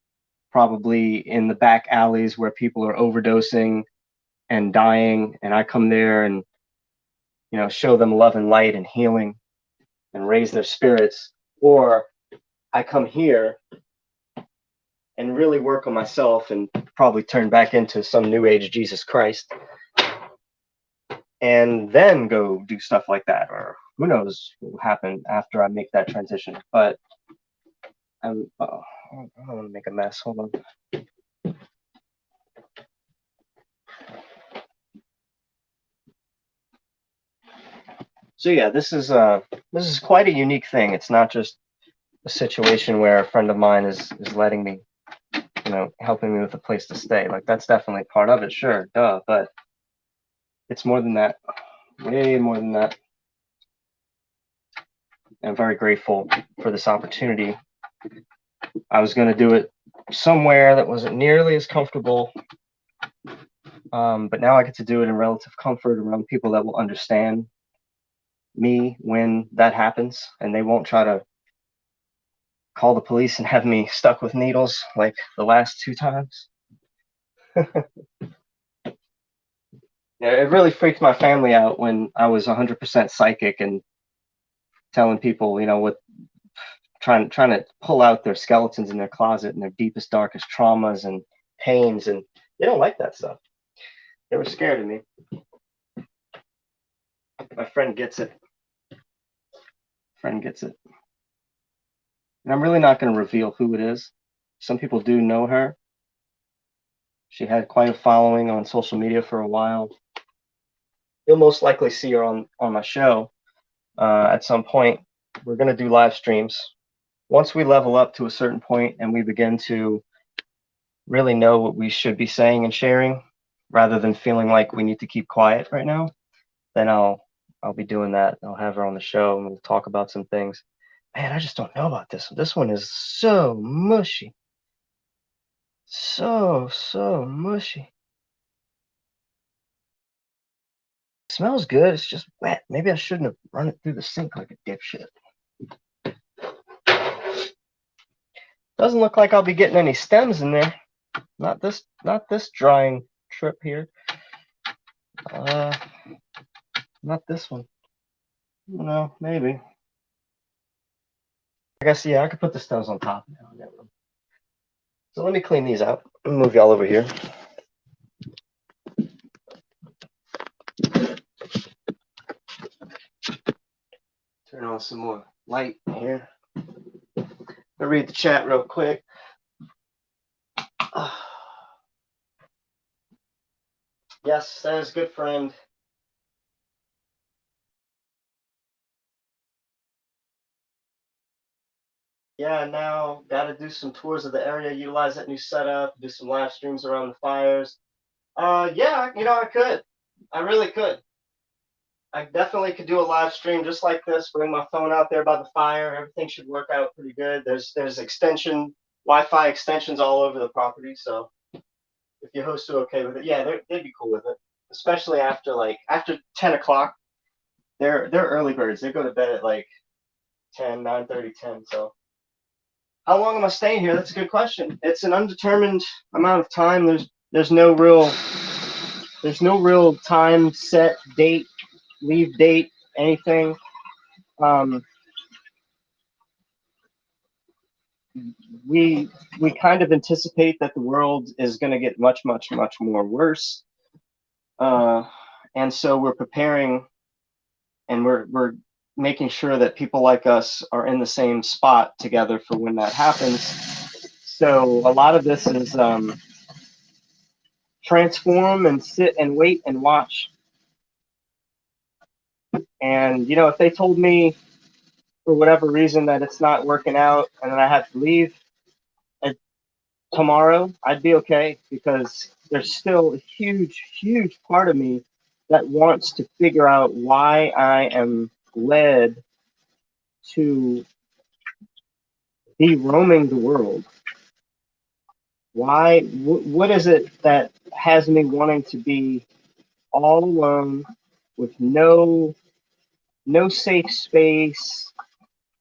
probably in the back alleys where people are overdosing and dying, and I come there and show them love and light and healing and raise their spirits, or I come here and really work on myself and probably turn back into some new age Jesus Christ, and then go do stuff like that, or who knows what will happen after I make that transition. But I don't want to make a mess. Hold on. So yeah, this is quite a unique thing. It's not just a situation where a friend of mine is letting me, helping me with a place to stay. Like, that's definitely part of it, sure, duh, but it's more than that, way more than that. I'm very grateful for this opportunity. I was going to do it somewhere that wasn't nearly as comfortable, but now I get to do it in relative comfort around people that will understand me when that happens, and they won't try to call the police and have me stuck with needles like the last 2 times. Yeah, it really freaked my family out when I was 100% psychic and telling people, what, trying to pull out their skeletons in their closet and their deepest, darkest traumas and pains, and They don't like that stuff. They were scared of me. My friend gets it. Friend gets it. And I'm really not going to reveal who it is. Some people do know her. She had quite a following on social media for a while. You'll most likely see her on my show at some point. We're going to do live streams. Once we level up to a certain point and we begin to really know what we should be saying and sharing, rather than feeling like we need to keep quiet right now, then I'll be doing that. I'll have her on the show and we'll talk about some things. Man, I just don't know about this one. This one is so mushy. So mushy. It smells good. It's just wet. Maybe I shouldn't have run it through the sink like a dipshit. Doesn't look like I'll be getting any stems in there. Not this drying trip here. Not this one. No, maybe. I guess, yeah, I could put the stems on top now. So let me clean these out. Let me move y'all over here. Turn on some more light here. I'll read the chat real quick. Yes, that is good, friend. Yeah, now got to do some tours of the area, utilize that new setup, do some live streams around the fires. Yeah, I could. I really could. I definitely could do a live stream just like this, bring my phone out there by the fire. Everything should work out pretty good. There's Wi-Fi extensions all over the property, so if your hosts are okay with it, yeah, they'd be cool with it. Especially after 10 o'clock. They're early birds. They go to bed at like 10, 9:30, 10. So how long am I staying here? That's a good question. It's an undetermined amount of time. There's no real time set, date, leave date, anything. We kind of anticipate that the world is going to get much more worse, and so we're preparing, and we're making sure that people like us are in the same spot together for when that happens. So a lot of this is transform and sit and wait and watch. And if they told me for whatever reason that it's not working out and then I have to leave tomorrow, I'd be okay, because there's still a huge part of me that wants to figure out why I am led to be roaming the world. Why? What is it that has me wanting to be all alone with no safe space,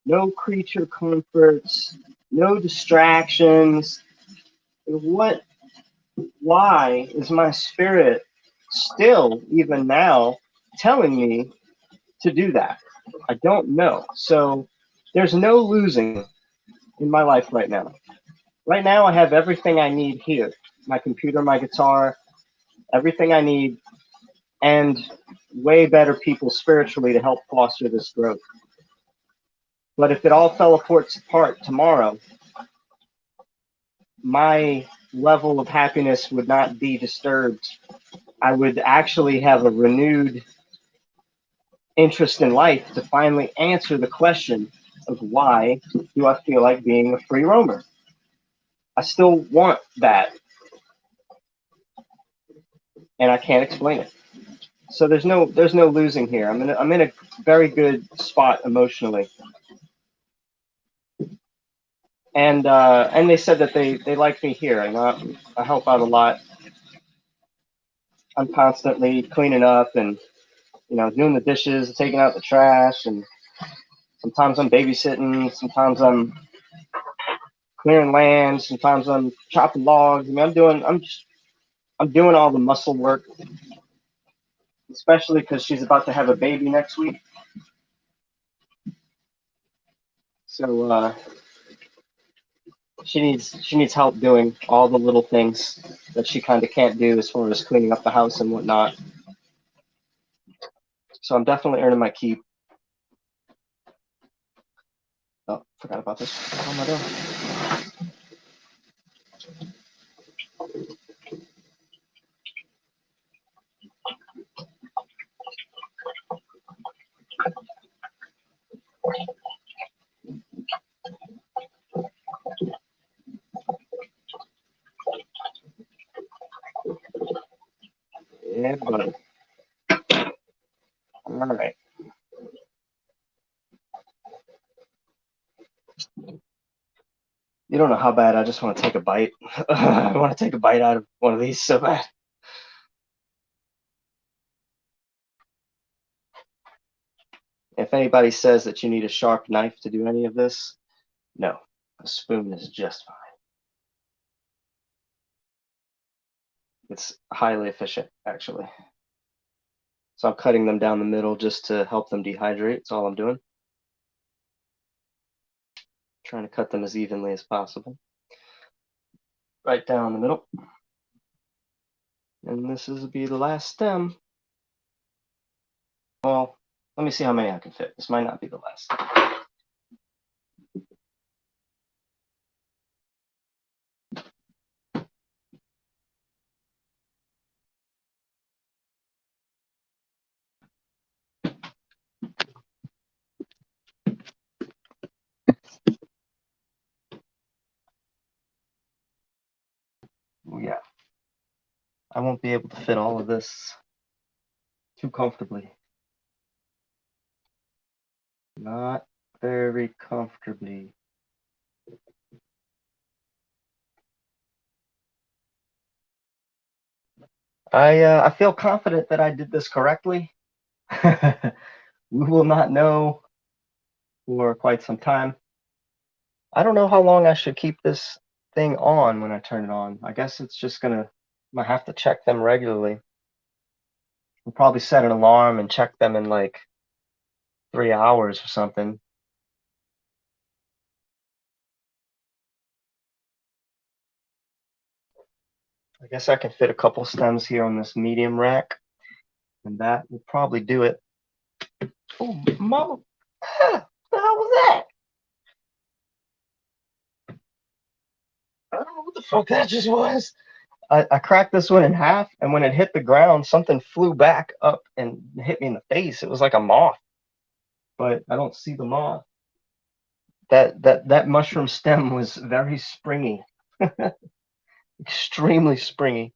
no creature comforts, no distractions? Why is my spirit still, even now, telling me to do that? I don't know. So there's no losing in my life right now. Right now, I have everything I need here. My computer, my guitar, everything I need, and way better people spiritually to help foster this growth. But if it all fell apart tomorrow, my level of happiness would not be disturbed. I would actually have a renewed interest in life to finally answer the question of why do I feel like being a free roamer? I still want that, and I can't explain it. So there's no losing here. I'm in a very good spot emotionally. And they said that they like me here, and I help out a lot. I'm constantly cleaning up and doing the dishes, taking out the trash, and sometimes I'm babysitting, sometimes I'm clearing land, sometimes I'm chopping logs. I mean, I'm doing all the muscle work, especially because she's about to have a baby next week. So She needs help doing all the little things that she kind of can't do as far as cleaning up the house and whatnot. So I'm definitely earning my keep. Oh, forgot about this. What am I doing? Yeah, buddy. All right. You don't know how bad I just want to take a bite. I want to take a bite out of one of these so bad. If anybody says that you need a sharp knife to do any of this, no. A spoon is just fine. It's highly efficient, actually. So I'm cutting them down the middle just to help them dehydrate. That's all I'm doing. Trying to cut them as evenly as possible. Right down the middle. And this will be the last stem. Well, let me see how many I can fit. This might not be the last. Yeah. I won't be able to fit all of this too comfortably. Not very comfortably. I feel confident that I did this correctly. We will not know for quite some time. I don't know how long I should keep this thing on when I turn it on. I guess it's just I have to check them regularly. I'll probably set an alarm and check them in like 3 hours or something. I guess I can fit a couple stems here on this medium rack, and that will probably do it. Oh, mama, what the hell was that? I don't know what the fuck that just was. I cracked this one in half, and when it hit the ground, something flew back up and hit me in the face. It was like a moth, but I don't see the moth. That mushroom stem was very springy, extremely springy,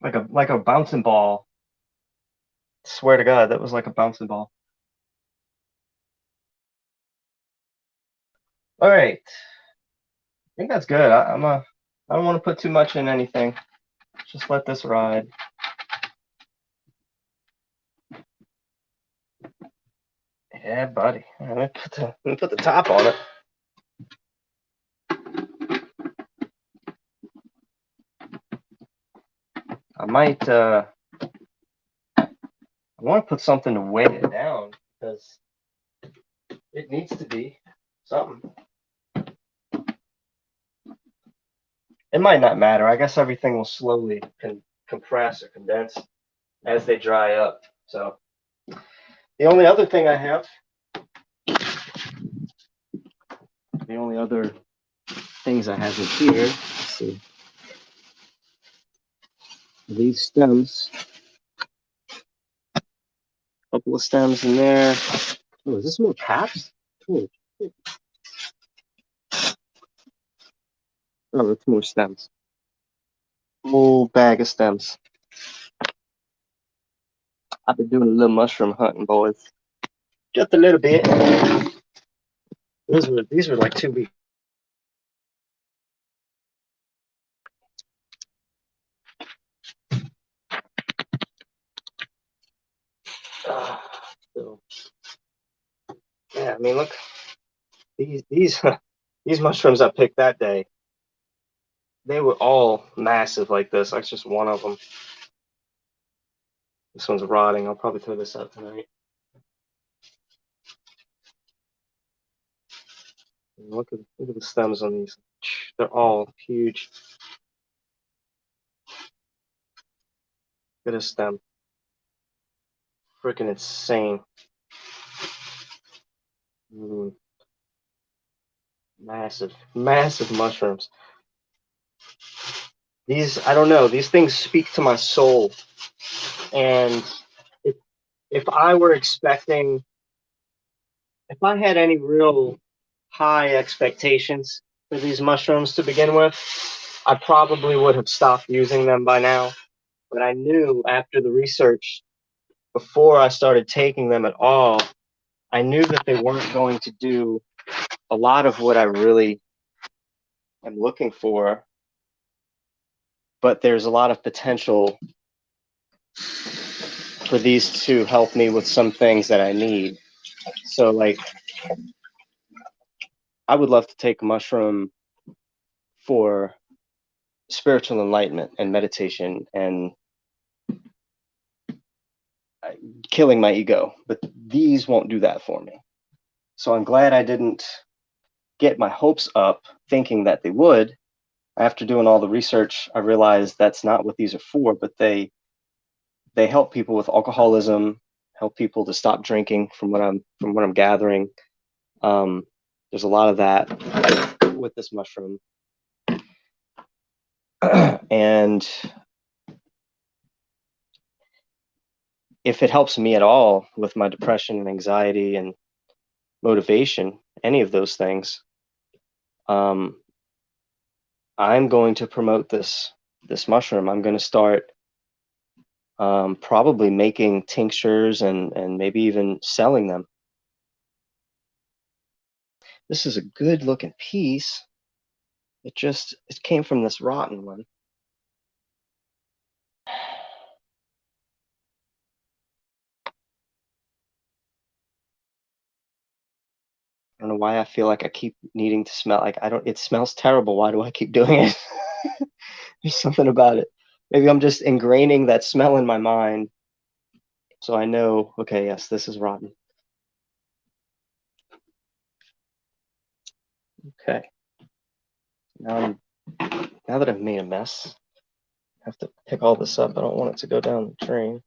like a bouncing ball. Swear to God, that was like a bouncing ball. All right, I think that's good. I don't want to put too much in anything. Just let this ride. Yeah, buddy. Let me put the top on it. I might I want to put something to weigh it down because it needs to be something. It might not matter. I guess everything will slowly compress or condense as they dry up. So the only other thing I have, the only other things I have in here, let's see, these stems. A couple of stems in there. Oh, is this more caps? Oh, oh, it's more stems. Whole bag of stems. I've been doing a little mushroom hunting, boys. Just a little bit. These were like 2 weeks. So, yeah, I mean, look, these these mushrooms I picked that day, they were all massive like this. That's just one of them. This one's rotting. I'll probably throw this out tonight. Look at the stems on these. They're all huge. Look at a stem. Freaking insane. Massive, massive mushrooms. These, I don't know, these things speak to my soul. And if if I were expecting, if I had any real high expectations for these mushrooms to begin with, I probably would have stopped using them by now. But I knew after the research, before I started taking them at all, I knew that they weren't going to do a lot of what I really am looking for, but there's a lot of potential for these to help me with some things that I need. So, like, I would love to take a mushroom for spiritual enlightenment and meditation and killing my ego, but these won't do that for me. So I'm glad I didn't get my hopes up thinking that they would. After doing all the research, I realized that's not what these are for, but they help people with alcoholism, help people to stop drinking from what I'm gathering. There's a lot of that with this mushroom. And if it helps me at all with my depression and anxiety and motivation, any of those things, I'm going to promote this mushroom. I'm going to start probably making tinctures and maybe even selling them. This is a good looking piece. It came from this rotten one. I don't know why I feel like I keep needing to smell. Like, it smells terrible. Why do I keep doing it? There's something about it. Maybe I'm just ingraining that smell in my mind. So I know, okay, yes, this is rotten. Okay. Now that I've made a mess, I have to pick all this up. I don't want it to go down the drain.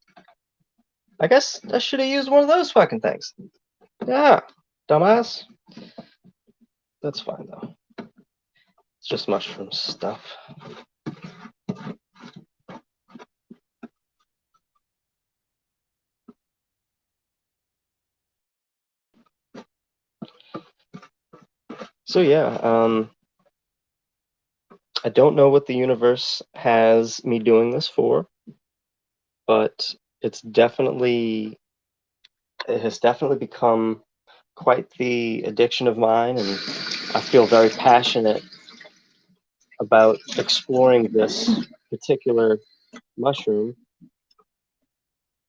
I guess I should have used one of those fucking things. Yeah, dumbass. That's fine though. It's just mushroom stuff. So yeah, I don't know what the universe has me doing this for, but it has definitely become quite the addiction of mine, and I feel very passionate about exploring this particular mushroom.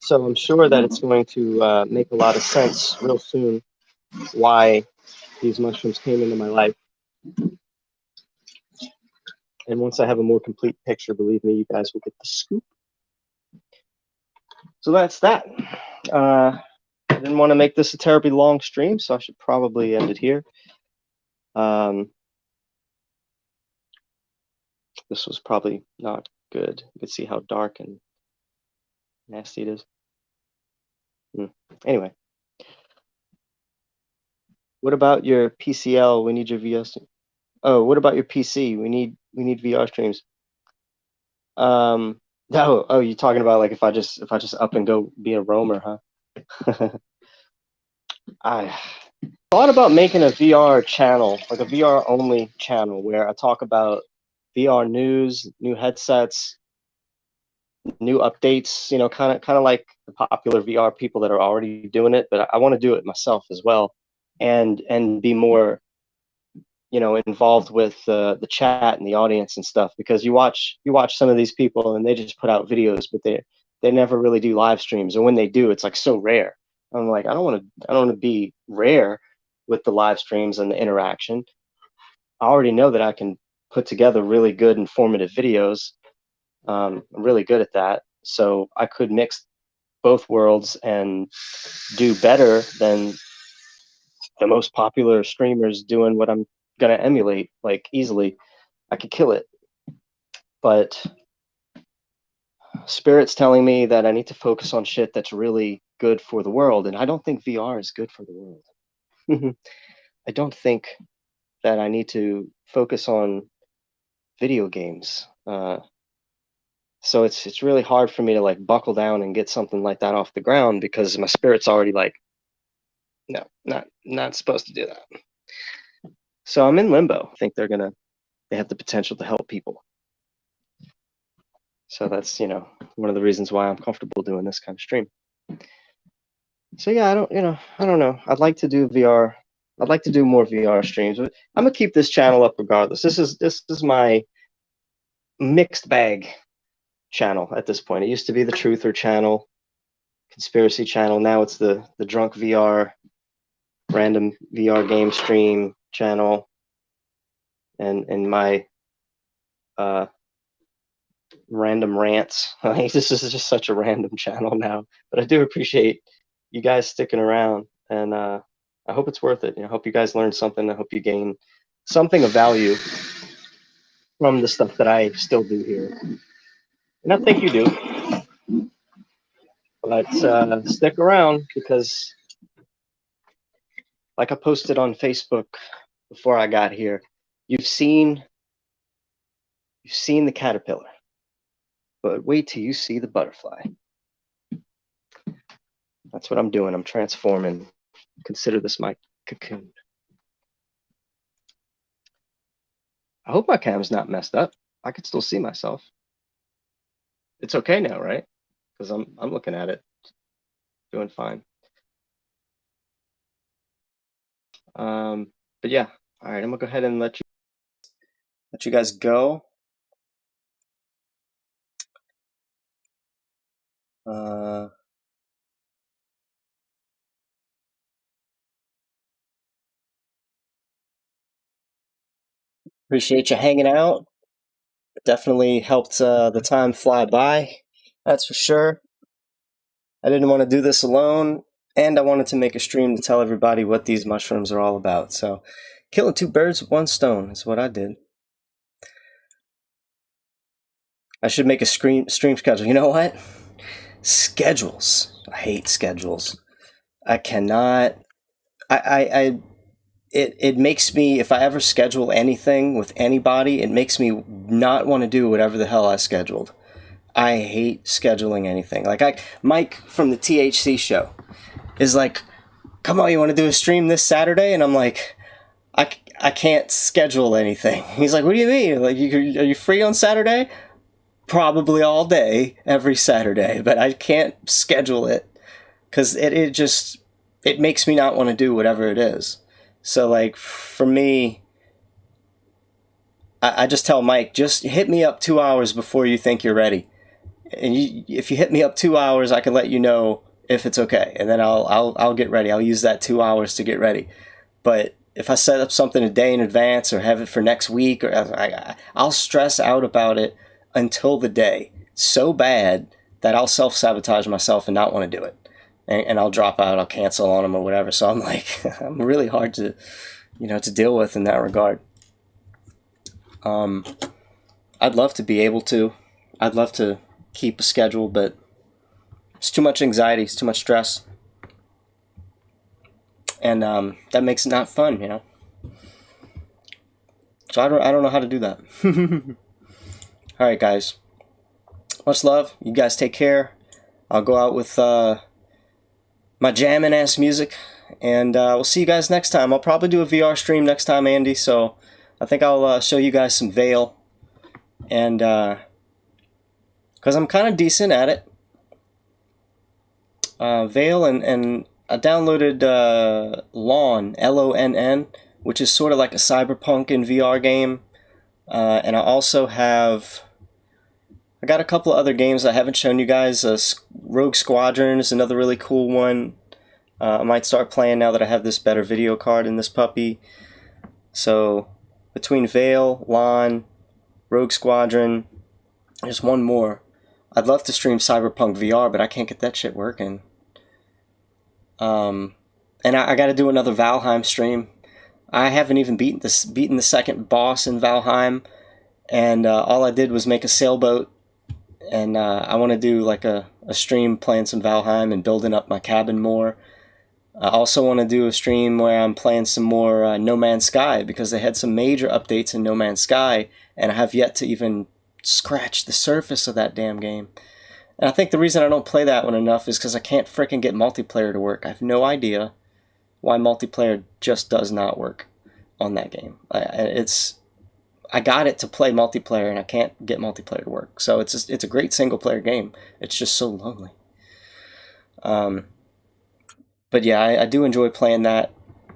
So I'm sure that it's going to make a lot of sense real soon why these mushrooms came into my life. And once I have a more complete picture, believe me, you guys will get the scoop. So that's that. I didn't want to make this a terribly long stream, so I should probably end it here. This was probably not good. You can see how dark and nasty it is. Anyway, what about your PCL? We need your VS. Oh, what about your PC? We need VR streams. Oh, you're talking about like if I just up and go be a roamer, huh? I thought about making a VR channel, like a VR only channel, where I talk about VR news, new headsets, new updates. You know, kind of like the popular VR people that are already doing it. But I want to do it myself as well, and be more, you know, involved with the chat and the audience and stuff, because you watch some of these people and they just put out videos, but they never really do live streams, and when they do, it's like so rare. I'm like, I don't want to be rare with the live streams and the interaction. I already know that I can put together really good informative videos. I'm really good at that, so I could mix both worlds and do better than the most popular streamers doing what I'm gonna emulate, like easily. I could kill it. But Spirit's telling me that I need to focus on shit that's really good for the world, and I don't think VR is good for the world. I don't think that I need to focus on video games. So it's really hard for me to like buckle down and get something like that off the ground because my spirit's already like, no, not supposed to do that. So I'm in limbo. I think they have the potential to help people. So that's, one of the reasons why I'm comfortable doing this kind of stream. So yeah, I don't know. I'd like to do VR. I'd like to do more VR streams, but I'm gonna keep this channel up regardless. This is my mixed bag channel at this point. It used to be the Truther channel, conspiracy channel. Now it's the drunk VR, random VR game stream channel, and my random rants. This is just such a random channel now, but I do appreciate you guys sticking around, and I hope it's worth it. I hope you guys learn something. I hope you gain something of value from the stuff that I still do here, and I think you do. But stick around because, like I posted on Facebook before I got here, you've seen the caterpillar, but wait till you see the butterfly. That's what I'm doing. I'm transforming. Consider this my cocoon. I hope my cam's not messed up. I can still see myself. It's okay now, right? Because I'm looking at it, doing fine. But yeah, all right. I'm gonna go ahead and let you guys go. Appreciate you hanging out. Definitely helped the time fly by. That's for sure. I didn't want to do this alone, and I wanted to make a stream to tell everybody what these mushrooms are all about. So, killing two birds with one stone is what I did. I should make a stream schedule. You know what? Schedules. I hate schedules. I cannot. It makes me, if I ever schedule anything with anybody, it makes me not want to do whatever the hell I scheduled. I hate scheduling anything. Like Mike from the THC show is like, come on, you want to do a stream this Saturday? And I'm like, I can't schedule anything. He's like, what do you mean? Like, are you free on Saturday? Probably all day, every Saturday, but I can't schedule it because it makes me not want to do whatever it is. So like for me, I just tell Mike, just hit me up 2 hours before you think you're ready. And if you hit me up 2 hours, I can let you know if it's okay, and then I'll get ready. I'll use that 2 hours to get ready. But if I set up something a day in advance or have it for next week, or I'll stress out about it until the day so bad that I'll self-sabotage myself and not want to do it, and I'll drop out. I'll cancel on them or whatever. So I'm like, I'm really hard to deal with in that regard. I'd love to be able to. I'd love to keep a schedule, but it's too much anxiety, it's too much stress, and that makes it not fun, So I don't know how to do that. All right, guys. Much love. You guys take care. I'll go out with my jamming ass music, and we'll see you guys next time. I'll probably do a VR stream next time, Andy. So I think I'll show you guys some Veil, and because I'm kind of decent at it. Veil, and I downloaded Lonn, Lonn, which is sort of like a cyberpunk in VR game. And I also I got a couple of other games I haven't shown you guys. Rogue Squadron is another really cool one. I might start playing now that I have this better video card in this puppy. So between Veil, Lonn, Rogue Squadron, there's one more. I'd love to stream Cyberpunk VR, but I can't get that shit working. And I got to do another Valheim stream. I haven't even beaten the second boss in Valheim, and all I did was make a sailboat. And I want to do like a stream playing some Valheim and building up my cabin more. I also want to do a stream where I'm playing some more No Man's Sky, because they had some major updates in No Man's Sky, and I have yet to even scratch the surface of that damn game. And I think the reason I don't play that one enough is because I can't frickin' get multiplayer to work. I have no idea why multiplayer just does not work on that game. I got it to play multiplayer, and I can't get multiplayer to work. So it's a great single player game. It's just so lonely. But yeah, I do enjoy playing that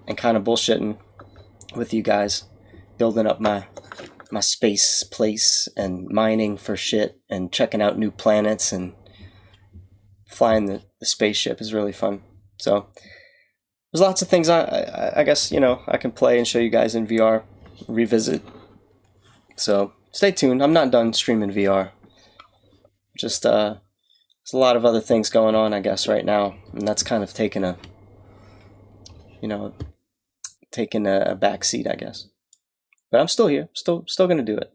and kind of bullshitting with you guys, building up my space place and mining for shit and checking out new planets and flying the spaceship is really fun. So there's lots of things I guess, you know, I can play and show you guys in VR, revisit. So stay tuned. I'm not done streaming VR. Just there's a lot of other things going on, I guess, right now, and that's kind of taken a back seat, I guess. But I'm still here, still gonna do it.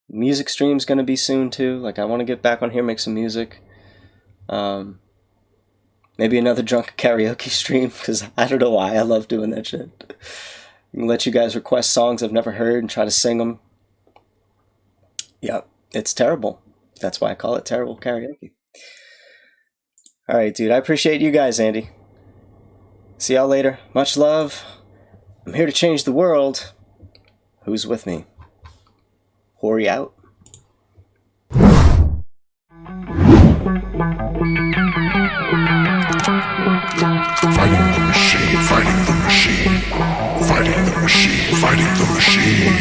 Music stream's gonna be soon too. Like, I want to get back on here, make some music. Maybe another drunk karaoke stream, because I don't know why I love doing that shit. I can let you guys request songs I've never heard and try to sing them. Yeah, it's terrible. That's why I call it terrible karaoke. Alright, dude, I appreciate you guys, Andy. See y'all later. Much love. I'm here to change the world. Who's with me? Hori out. Fighting the machine, fighting the machine, fighting the machine, fighting the machine.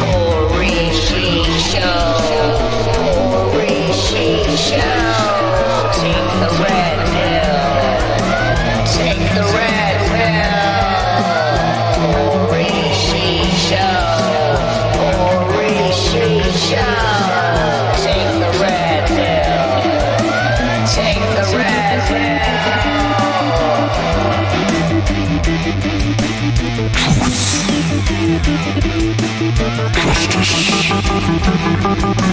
Orishi Show. Orishi Show. Take the red pill. Take the red pill. Orishi Show. Orishi Show. Take the red pill. Take the red pill. Justice.